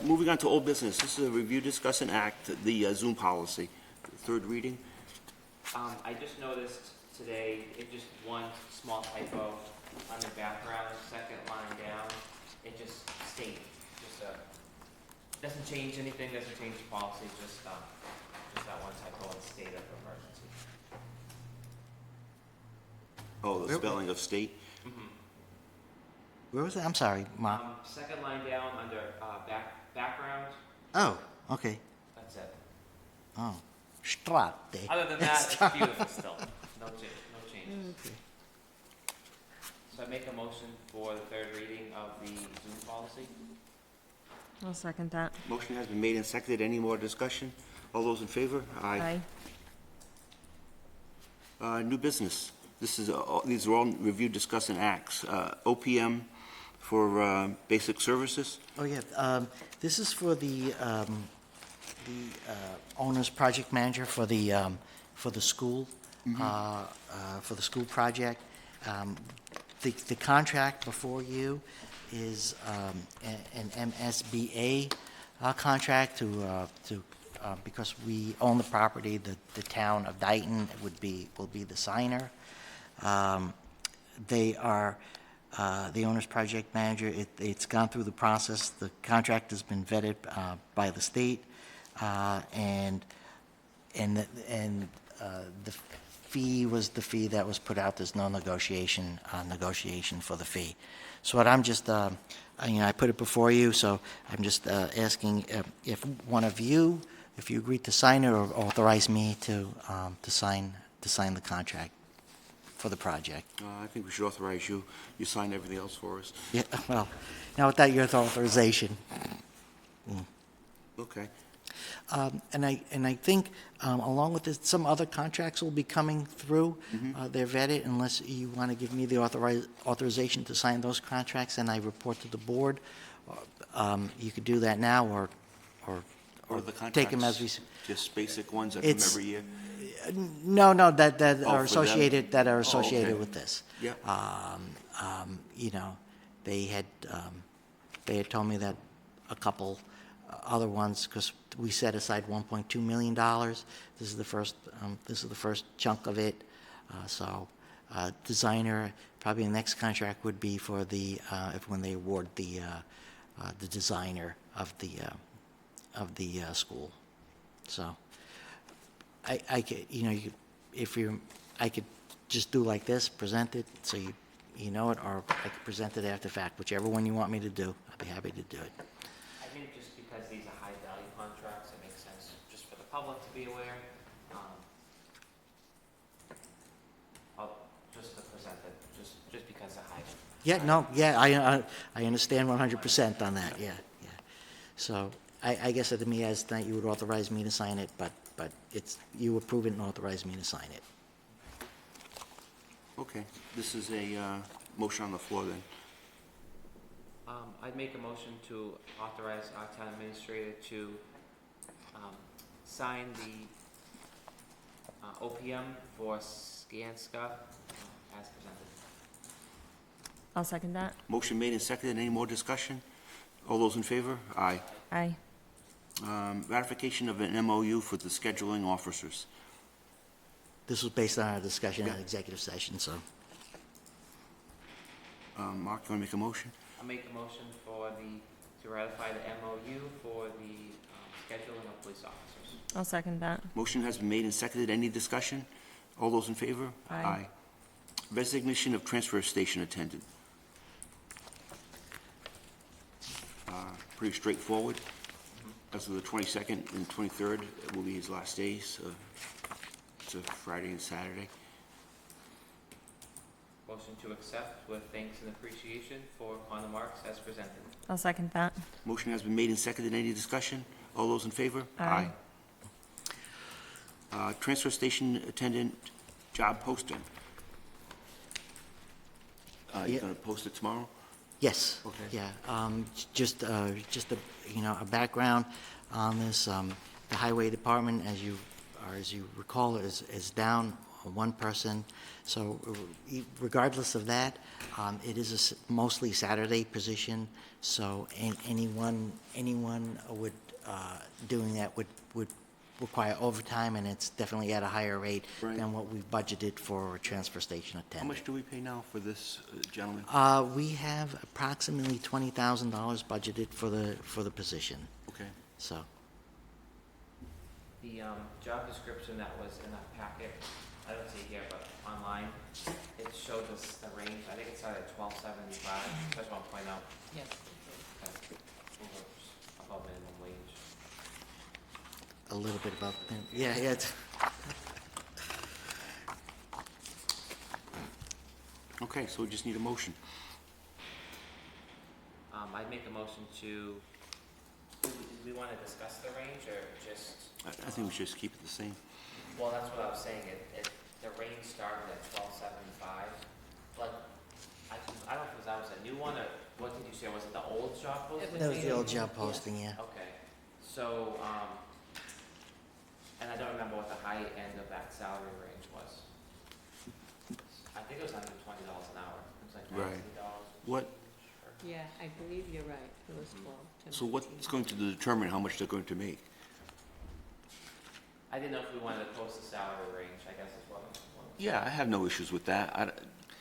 Moving on to old business. This is a review, discuss, and act, the Zoom policy. Third reading. I just noticed today, just one small typo on the background, second line down. It just states, doesn't change anything, doesn't change the policy, just that one typo in state of emergency. Oh, the spelling of state. Where was it? I'm sorry, Mark. Second line down under background, Oh, okay. that's it. Oh, Strate. Other than that, it's beautiful still. No changes. So I make a motion for the third reading of the Zoom policy. I'll second that. Motion has been made and seconded. Any more discussion? All those in favor? Aye. New business. These are all review, discuss, and acts. OPM for basic services. Oh, yeah, this is for the owner's project manager for the school, for the school project. The contract before you is an MSBA contract because we own the property, the town of Dayton will be the signer. They are the owner's project manager. It's gone through the process. The contract has been vetted by the state, and the fee was the fee that was put out. There's no negotiation for the fee. So what I'm just, I put it before you, so I'm just asking if one of you, if you agree to sign it, or authorize me to sign the contract for the project. I think we should authorize you. You sign everything else for us. Yeah, well, now without your authorization. Okay. And I think, along with this, some other contracts will be coming through. They're vetted, unless you want to give me the authorization to sign those contracts, and I report to the board. You could do that now, or the take them as contracts, we. just basic ones that come It's- every year? No, that Oh, are for them? associated, Oh, okay. with this. Yeah. They had told me that a couple other ones, because we set aside $1.2 million. This is the first chunk of it. Designer, probably the next contract would be for when they award the designer of the school. So I could, I could just do like this, present it, so you know it, or I could present it after fact, whichever one you want me to do. I'd be happy to do it. I think just because these are high-value contracts, it makes sense just for the public to be aware. Just to present it, just because they're high. Yeah, no, yeah, I understand 100% on that, yeah. So I guess to me, as tonight, you would authorize me to sign it, but you approve it and authorize me to sign it. Okay. This is a motion on the floor then. I'd make a motion to authorize our town administrator to sign the OPM for Skanska as presented. I'll second that. Motion made and seconded. Any more discussion? All those in favor? Aye. Aye. Ratification of an MOU for the scheduling officers. This was based on our discussion in Yeah. executive session, so. Mark, you want to make a motion? I'll make a motion to ratify the MOU for the scheduling of police officers. I'll second that. Motion has been made and seconded. Any discussion? All those in favor? Aye. Resignation of transfer station attendant. pretty straightforward. As of the 22nd and 23rd will be his last days. It's a Friday and Saturday. Motion to accept with thanks and appreciation for Connor Marks as presented. I'll second that. Motion has been made and seconded. Any discussion? All those in favor? Aye. Transfer station attendant job posting. Yeah. You're gonna post it tomorrow? Yes. Okay. Yeah, just a, a background on this. The highway department, as you recall, is down one person. So regardless of that, it is a mostly Saturday position. So anyone would, doing that would require overtime, and it's definitely at a higher rate Right. than what we budgeted for a transfer station How attendant. much do we pay now for this gentleman? We have approximately $20,000 budgeted for the position, Okay. so. The job description that was in that packet, I don't see it here, but online, it showed us the range. I think it started at $12.75. Just want to point out. Yes. That's over above minimum wage. A little bit about, yeah, it's, Okay, so we just need a motion. I'd make a motion to, do we want to discuss the range or just? I think we should just keep it the same. Well, that's what I was saying, the range started at $12.75, but I don't know if that was a new one, or what did you say, was it the old job posting? that was the old job posting, yeah. Okay, so, and I don't remember what the high end of that salary range was. I think it was under $20 an hour, it was like Right. $19. What, Yeah, I believe you're right. It was 12, 10, so what's going to determine how much they're going to make? I didn't know if we wanted to post the salary range, I guess is what I'm. Yeah, I have no issues with that.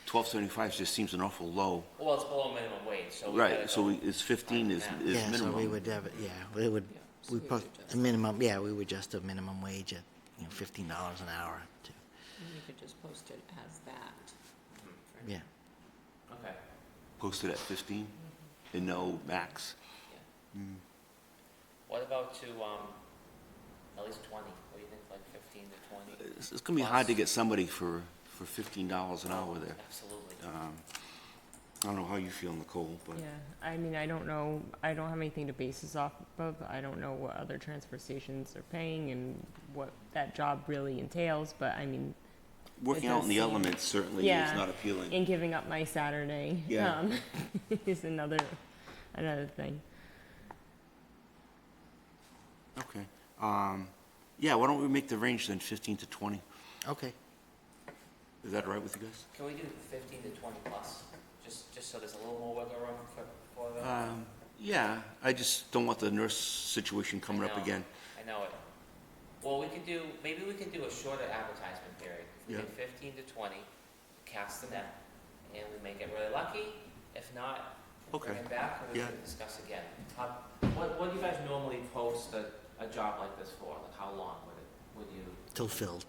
$12.75 just seems an awful low. Well, it's below minimum wage, so we Right, gotta so go- it's 15 is Yeah, so minimum. we would have, it. Yeah, it would, Yeah, so we we put would a just- minimum, yeah, we would just a minimum wage at, $15 an hour, to, And you could just post it as that. yeah. Okay, Posted at 15 and no max. what about to, at least 20, what do you think, like 15 to 20? It's gonna be hard to get somebody for $15 an hour there. Absolutely. I don't know how you feel, Nicole, but Yeah, I mean, I don't know, I don't have anything to base this off of. I don't know what other transfer stations are paying and what that job really entails, but I mean, working it out does in the seem- elements certainly is Yeah. not appealing. and giving up my Saturday, Yeah. is another thing. Okay. Yeah, why don't we make the range then 15 to 20? Okay, Is that all right with you guys? Can we do 15 to 20 plus, just so there's a little more wiggle room for the? Yeah, I just don't want the nurse situation coming up I know. again. I know it. Well, maybe we can do a shorter advertisement period. We Yeah. did 15 to 20, cast the net, and we may get really lucky. If not, bring Okay. it back and we Yeah. can discuss again. What do you guys normally post a job like this for? Like how long would you? till filled.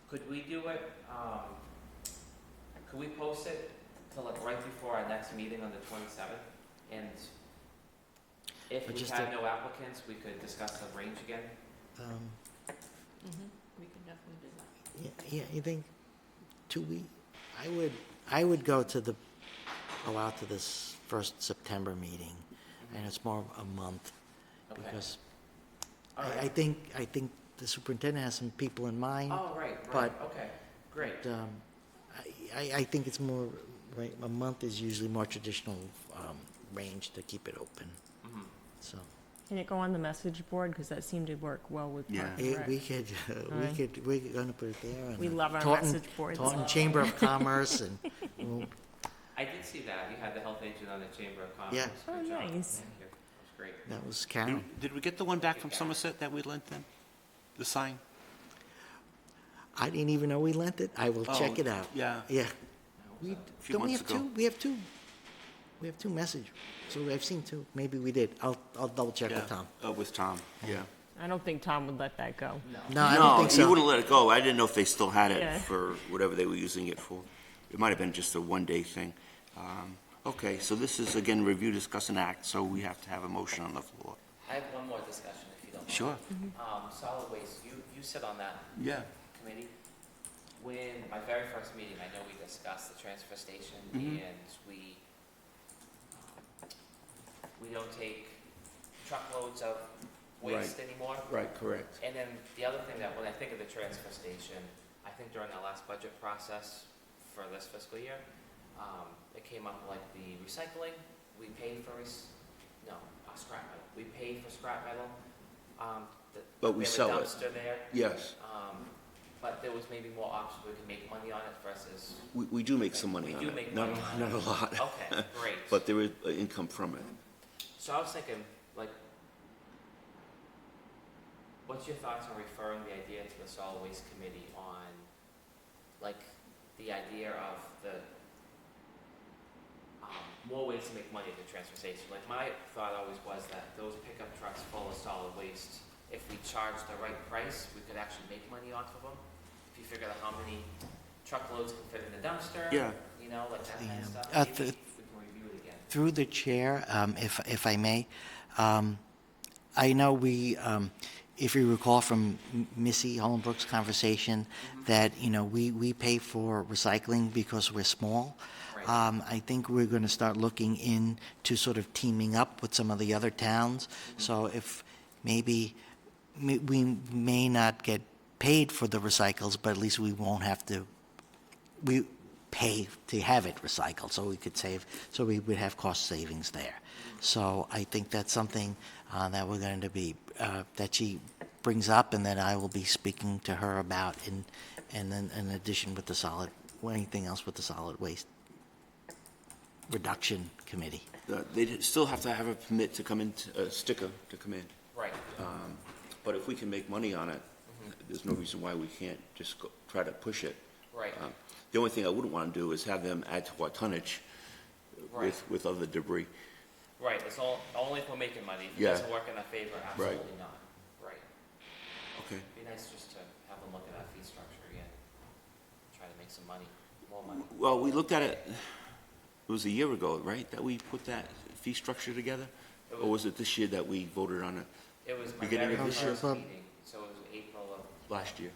Could we do it, could we post it till like right before our next meeting on the 27th? And if But we just have to- no applicants, we could discuss the range again? We can definitely do that. Yeah, you think 2 weeks? I would go out to this first September meeting, and it's more of a month, Okay. because All I right. think the superintendent has some people in mind. Oh, right, but- okay, great. But, I think it's more, right, a month is usually more traditional range to keep it open, Mhm. so. Can it go on the message board? Because that seemed to work well with Yeah. Parks and Rec. We're gonna put it there. and We love our Taunton- message boards. Taunton Chamber of Commerce, and we'll I did see that, you had the health agent on the Chamber of Commerce. Yeah. Good Oh, job. nice. Thank you, that was great. that was Karen. Did we get the one back from Somerset that we lent them? The sign? I didn't even know we lent it. I will check Oh, it out. yeah. Yeah. That was, few Don't we months have ago. two? We have two. We have two message. So I've seen two. Maybe we did. I'll double check with Tom. With Tom, yeah. I don't think Tom would let that go. No, I don't think he so. wouldn't let it go. I didn't know if they still had Yeah. it for whatever they were using it for. It might have been just a one-day thing. Okay, so this is, again, review, discuss, and act, so we have to have a motion on the floor. I have one more discussion, if you don't mind. Sure. Solid waste, you sit on that Yeah. committee. When, my very first meeting, I know we discussed the transfer station, Mhm. and we don't take truckloads of waste anymore. Right, correct. And then the other thing that, when I think of the transfer station, I think during the last budget process for this fiscal year, it came up like the recycling, we paid for, scrap metal. We paid for scrap metal. But we sell it. have a dumpster there, Yes, but there was maybe more options we could make money on it versus, we do make some money We on do it. make Not, money on not a lot. okay, great. But there is income from it. So I was thinking, like, what's your thoughts on referring the idea to the solid waste committee on, like, the idea of the, more ways to make money at the transfer station? Like, my thought always was that those pickup trucks full of solid waste, if we charged the right price, we could actually make money off of them. If you figure out how many truckloads can fit in the dumpster, Yeah. you know, like that kind of stuff. Uh, Maybe th- we can review it again. Through the chair, if I may, I know if you recall from Missy Hollenbrook's conversation, that, we pay for recycling because we're small. Right. I think we're going to start looking into sort of teaming up with some of the other towns. So if maybe we may not get paid for the recycles, but at least we won't have to, we pay to have it recycled, so we could save, so we would have cost savings there. So I think that's something that we're going to be, that she brings up, and that I will be speaking to her about, and then in addition with the solid, anything else with the solid waste reduction committee. They still have to have a permit to come in, a sticker to come in. Right. But if we can make money on it, there's no reason why we can't just try to push it. Right. The only thing I wouldn't want to do is have them add to our tonnage Right. with other debris. Right, it's only if we're making money. If it Yeah. doesn't work in our favor, absolutely not. Right. Okay. It'd be nice just to have them look at that fee structure again. Try to make some money, more money. Well, we looked at it, it was a year ago, right, that we put that fee structure together? Or was it this year that we voted on it? It was my Beginning very of this year? first meeting, so it was April of, Last year?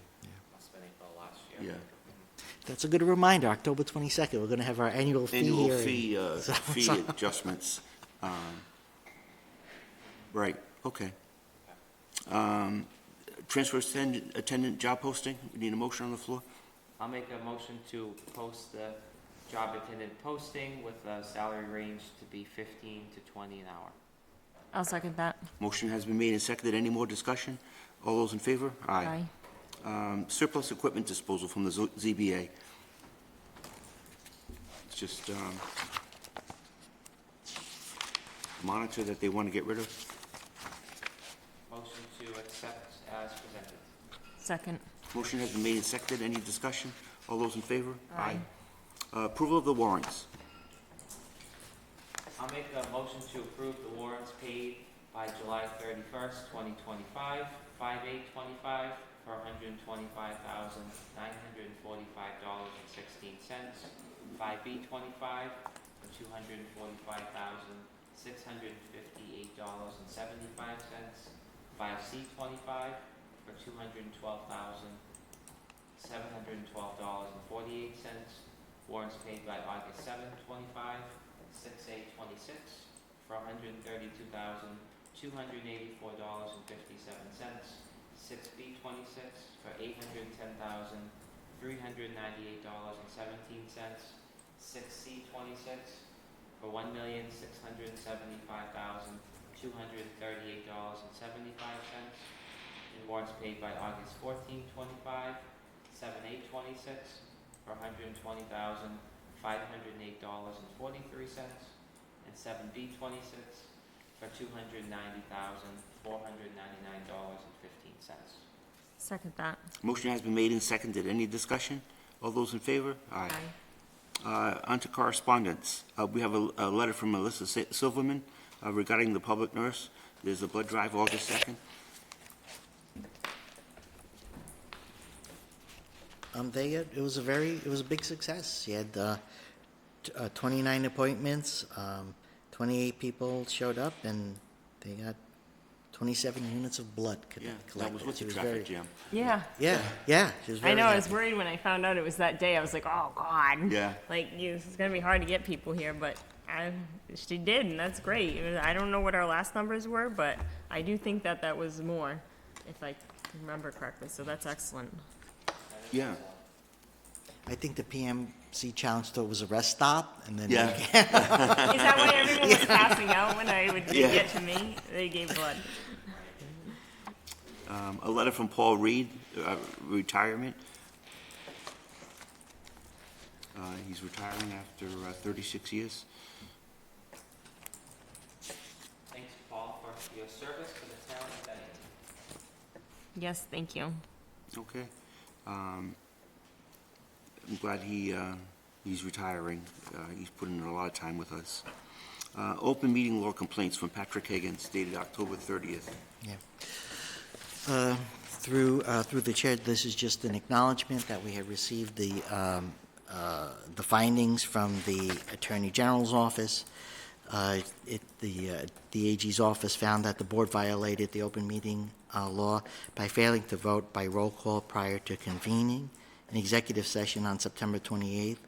must have been April of last year. Yeah. That's a good reminder, October 22nd, we're going to have our annual fee Annual hearing. fee adjustments. Right, okay. Transfer attendant job posting, we need a motion on the floor? I'll make a motion to post the job attendant posting with a salary range to be 15 to 20 an hour. I'll second that. Motion has been made and seconded. Any more discussion? All those in favor? Surplus equipment disposal from the ZBA. It's just monitor that they want to get rid of. Motion to accept as presented. Second. Motion has been made and seconded. Any discussion? All those in favor? Aye. Approval of the warrants. I'll make a motion to approve the warrants paid by July 31st, 2025, 5/8/25 for $125,945.16, 5/B/25 for $245,658.75, 5/C/25 for $212,712.48, warrants paid by August 7th, 25, 6/8/26 for $132,284.57, 6/B/26 for $810,398.17, 6/C/26 for $1,675,238.75, and warrants paid by August 14th, 25, 7/8/26 for $120,508.43, and 7/B/26 for $290,499.15. Second that. Motion has been made and seconded. Any discussion? All those in favor? On to correspondence. We have a letter from Melissa Silverman regarding the public nurse. There's a blood drive August 2nd. It was a big success. She had 29 appointments, 28 people showed up, and they got 27 units of blood Yeah, collected. that was with She the very- traffic jam. Yeah. Yeah, she was very I know, I was happy. worried when I found out it was that day. I was like, oh, God. Yeah. Like, it's going to be hard to get people here, but she did, and that's great. I don't know what our last numbers were, but I do think that that was more, if I remember correctly, so that's excellent. Yeah, I think the PMC challenge thought it was a rest stop, and then yeah. Is that why everyone was passing out when I would Yeah. get to me? They gave blood. A letter from Paul Reed, retirement. He's retiring after 36 years. Thanks, Paul, for your service to the town of Bennington. Yes, thank you. Okay. I'm glad he's retiring. He's putting in a lot of time with us. Open meeting law complaints from Patrick Higgins dated October 30th. Yeah. Through the chair, this is just an acknowledgement that we have received the findings from the Attorney General's office. The AG's office found that the board violated the open meeting law by failing to vote by roll call prior to convening an executive session on September 28th,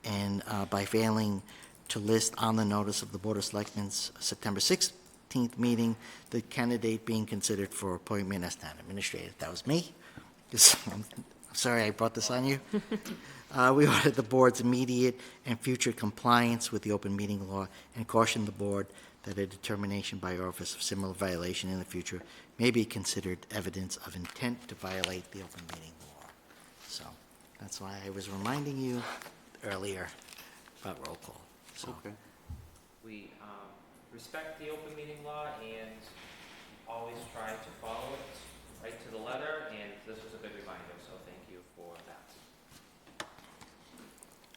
and by failing to list on the notice of the Board of Selectmen's September 16th meeting the candidate being considered for appointment as town administrator. That was me. I'm sorry I brought this on you. We ordered the board's immediate and future compliance with the open meeting law and cautioned the board that a determination by our office of similar violation in the future may be considered evidence of intent to violate the open meeting law. So that's why I was reminding you earlier about roll call. So, Okay. We respect the open meeting law and always try to follow it right to the letter, and this was a good reminder, so thank you for that.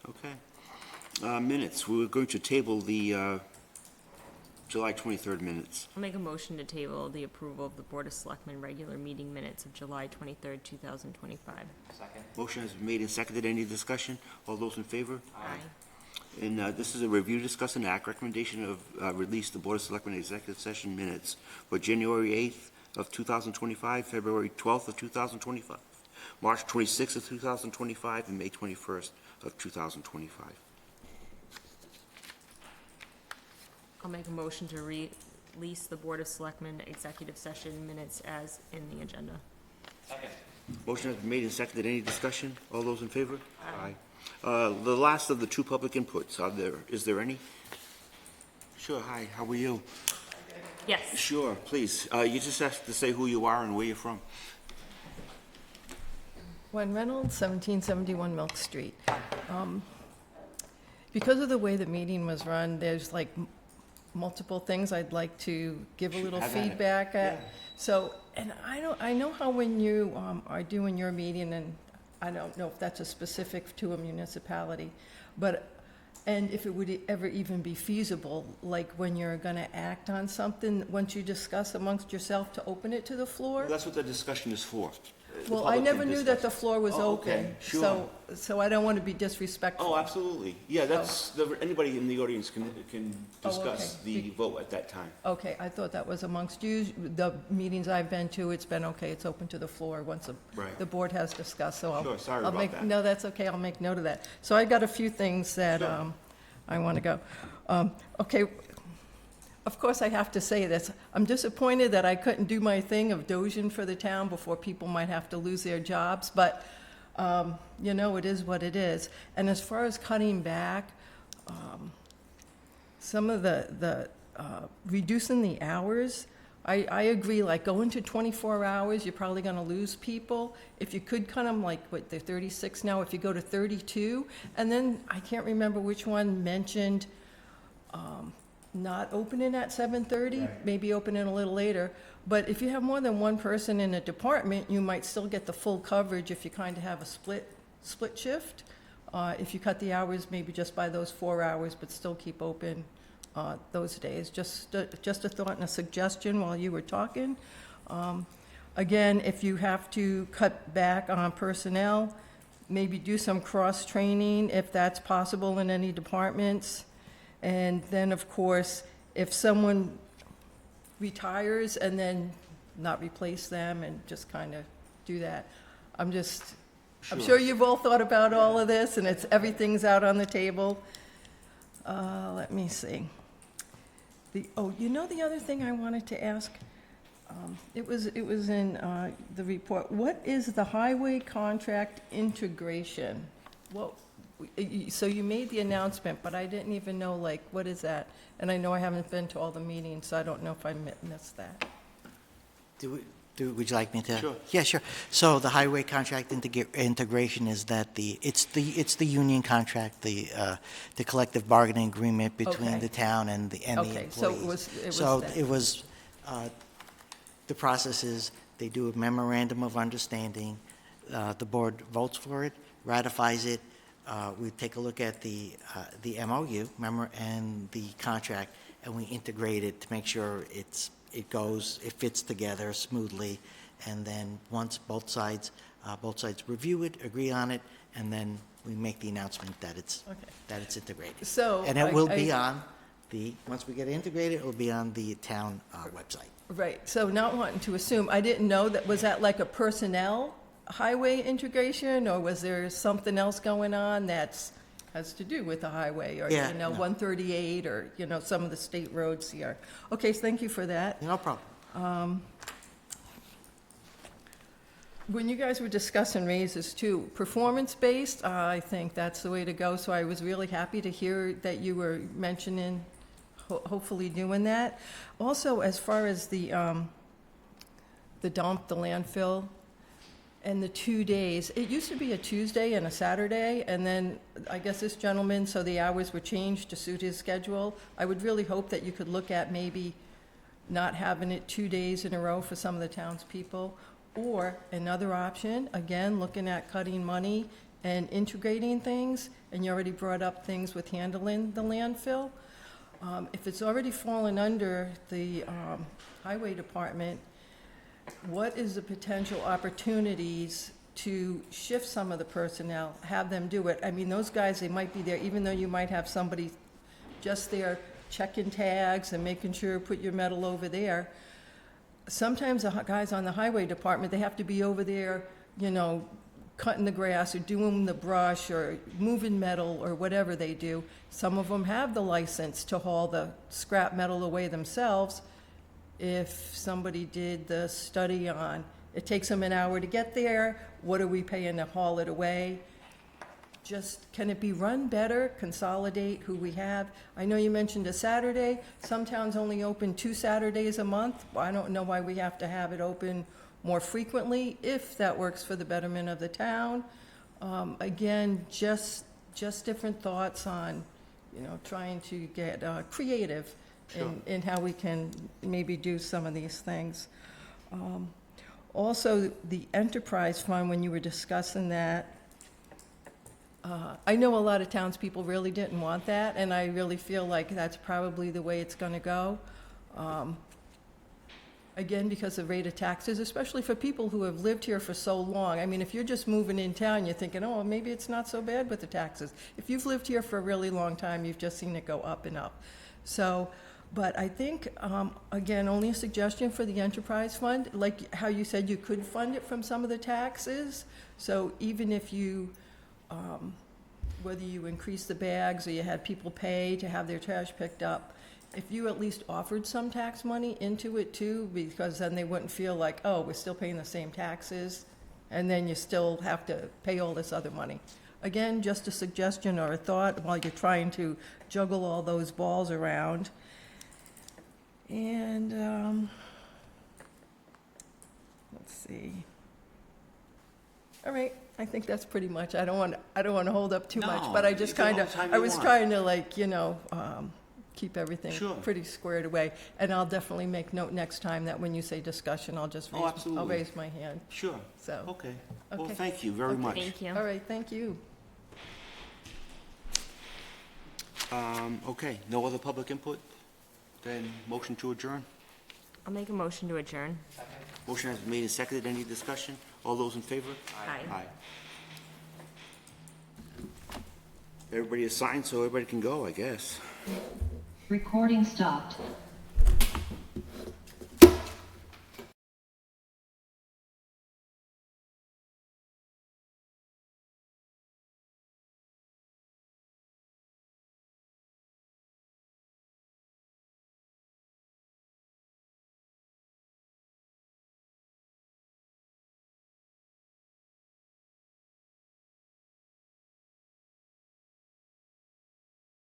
Okay. Minutes. We were going to table the July 23rd minutes. I'll make a motion to table the approval of the Board of Selectmen regular meeting minutes of July 23rd, 2025. Second? Motion has been made and seconded. Any discussion? All those in favor? Aye. And this is a review, discuss, and act recommendation of release the Board of Selectmen executive session minutes for January 8th of 2025, February 12th of 2025, March 26th of 2025, and May 21st of 2025. I'll make a motion to release the Board of Selectmen executive session minutes as in the agenda. Second. Motion has been made and seconded. Any discussion? All those in favor? Aye. The last of the two public inputs, is there any? Sure, hi, how are you? Yes. Sure, please. You just have to say who you are and where you're from. Gwen Reynolds, 1771 Milk Street. Because of the way the meeting was run, there's like multiple things I'd like to give a little Have at it. feedback at. Yeah. So, and I know how when you are doing your meeting, and I don't know if that's a specific to a municipality, but, and if it would ever even be feasible, like when you're gonna act on something, once you discuss amongst yourself to open it to the floor? That's what the discussion is for. The Well, I public never can knew that discuss. the floor was Oh, okay, open. sure. So I don't want to be disrespectful. Oh, absolutely. Yeah, that's, anybody in the audience can Oh, discuss okay. the vote at that time. Okay, I thought that was amongst you. The meetings I've been to, it's been okay, it's open to the floor once Right. the board has discussed, so I'll. Sure, sorry I'll about make- that. No, that's okay, I'll make note of that. So I got a few things that Sure. I want to go. Okay, of course I have to say this. I'm disappointed that I couldn't do my thing of dozing for the town before people might have to lose their jobs, but, you know, it is what it is. And as far as cutting back, some of the reducing the hours, I agree, like going to 24 hours, you're probably gonna lose people. If you could cut them, like, what, they're 36 now, if you go to 32, and then, I can't remember which one mentioned, not opening at 7:30, maybe opening a little later. But if you have more than one person in a department, you might still get the full coverage if you kind of have a split shift. If you cut the hours, maybe just by those 4 hours, but still keep open those days. Just a thought and a suggestion while you were talking. Again, if you have to cut back on personnel, maybe do some cross-training if that's possible in any departments. And then, of course, if someone retires and then not replace them and just kind of do that. I'm sure you've all thought about all of this, and everything's out on the table. Let me see. The other thing I wanted to ask, it was in the report. What is the highway contract integration? So you made the announcement, but I didn't even know, like, what is that? And I know I haven't been to all the meetings, so I don't know if I missed that. Would you like me to? Sure. Yeah, sure. So the highway contract integration is that it's the union contract, the collective bargaining agreement between Okay. the town and the employees. So it was So that. it was, the process is, they do a memorandum of understanding, the board votes for it, ratifies it, we take a look at the MOU, and the contract, and we integrate it to make sure it fits together smoothly, and then once both sides review it, agree on it, and then we make the announcement that it's integrated. So And it will be on once we get it integrated, it will be on the town website. Right, so not wanting to assume, I didn't know was that like a personnel highway integration, or was there something else going on has to do with the highway, or, Yeah, no. 138, or, some of the state roads here? Okay, so thank you for that. No problem. When you guys were discussing raises too, performance-based, I think that's the way to go, so I was really happy to hear that you were mentioning hopefully doing that. Also, as far as the dump, the landfill, and the 2 days, it used to be a Tuesday and a Saturday, and then I guess this gentleman, so the hours were changed to suit his schedule. I would really hope that you could look at maybe not having it 2 days in a row for some of the townspeople, or another option, again, looking at cutting money and integrating things, and you already brought up things with handling the landfill. If it's already fallen under the highway department, what is the potential opportunities to shift some of the personnel, have them do it? I mean, those guys, they might be there, even though you might have somebody just there checking tags and making sure, put your metal over there. Sometimes the guys on the highway department, they have to be over there, cutting the grass or doing the brush or moving metal or whatever they do. Some of them have the license to haul the scrap metal away themselves. If somebody did the study on, it takes them an hour to get there, what are we paying to haul it away? Just, can it be run better, consolidate who we have? I know you mentioned a Saturday. Some towns only open 2 Saturdays a month. Well, I don't know why we have to have it open more frequently, if that works for the betterment of the town. Again, just different thoughts on, trying to get creative in how we can maybe do some of these things. Also, the enterprise fund, when you were discussing that, I know a lot of townspeople really didn't want that, and I really feel like that's probably the way it's going to go. Again, because of rate of taxes, especially for people who have lived here for so long. I mean, if you're just moving in town, you're thinking, oh, maybe it's not so bad with the taxes. If you've lived here for a really long time, you've just seen it go up and up. So, but I think, again, only a suggestion for the enterprise fund, like how you said you could fund it from some of the taxes. So even if you, whether you increase the bags or you had people pay to have their trash picked up, if you at least offered some tax money into it too, because then they wouldn't feel like, oh, we're still paying the same taxes, and then you still have to pay all this other money. Again, just a suggestion or a thought while you're trying to juggle all those balls around. And, let's see. All right, I think that's pretty much, I don't want to hold up too much, but I just you can kind hold the time of, I you was want. trying to keep everything Sure. pretty squared away. And I'll definitely make note next time that when you say discussion, I'll just I'll absolutely. raise my hand. Sure. So, Okay. Well, Okay. thank you very much. Thank you. all right, thank you. Okay, no other public input? Then motion to adjourn? I'll make a motion to adjourn. Motion has been made and seconded. Any discussion? All those in favor? Aye. Aye. Everybody is signed, so everybody can go, I guess. Recording stopped.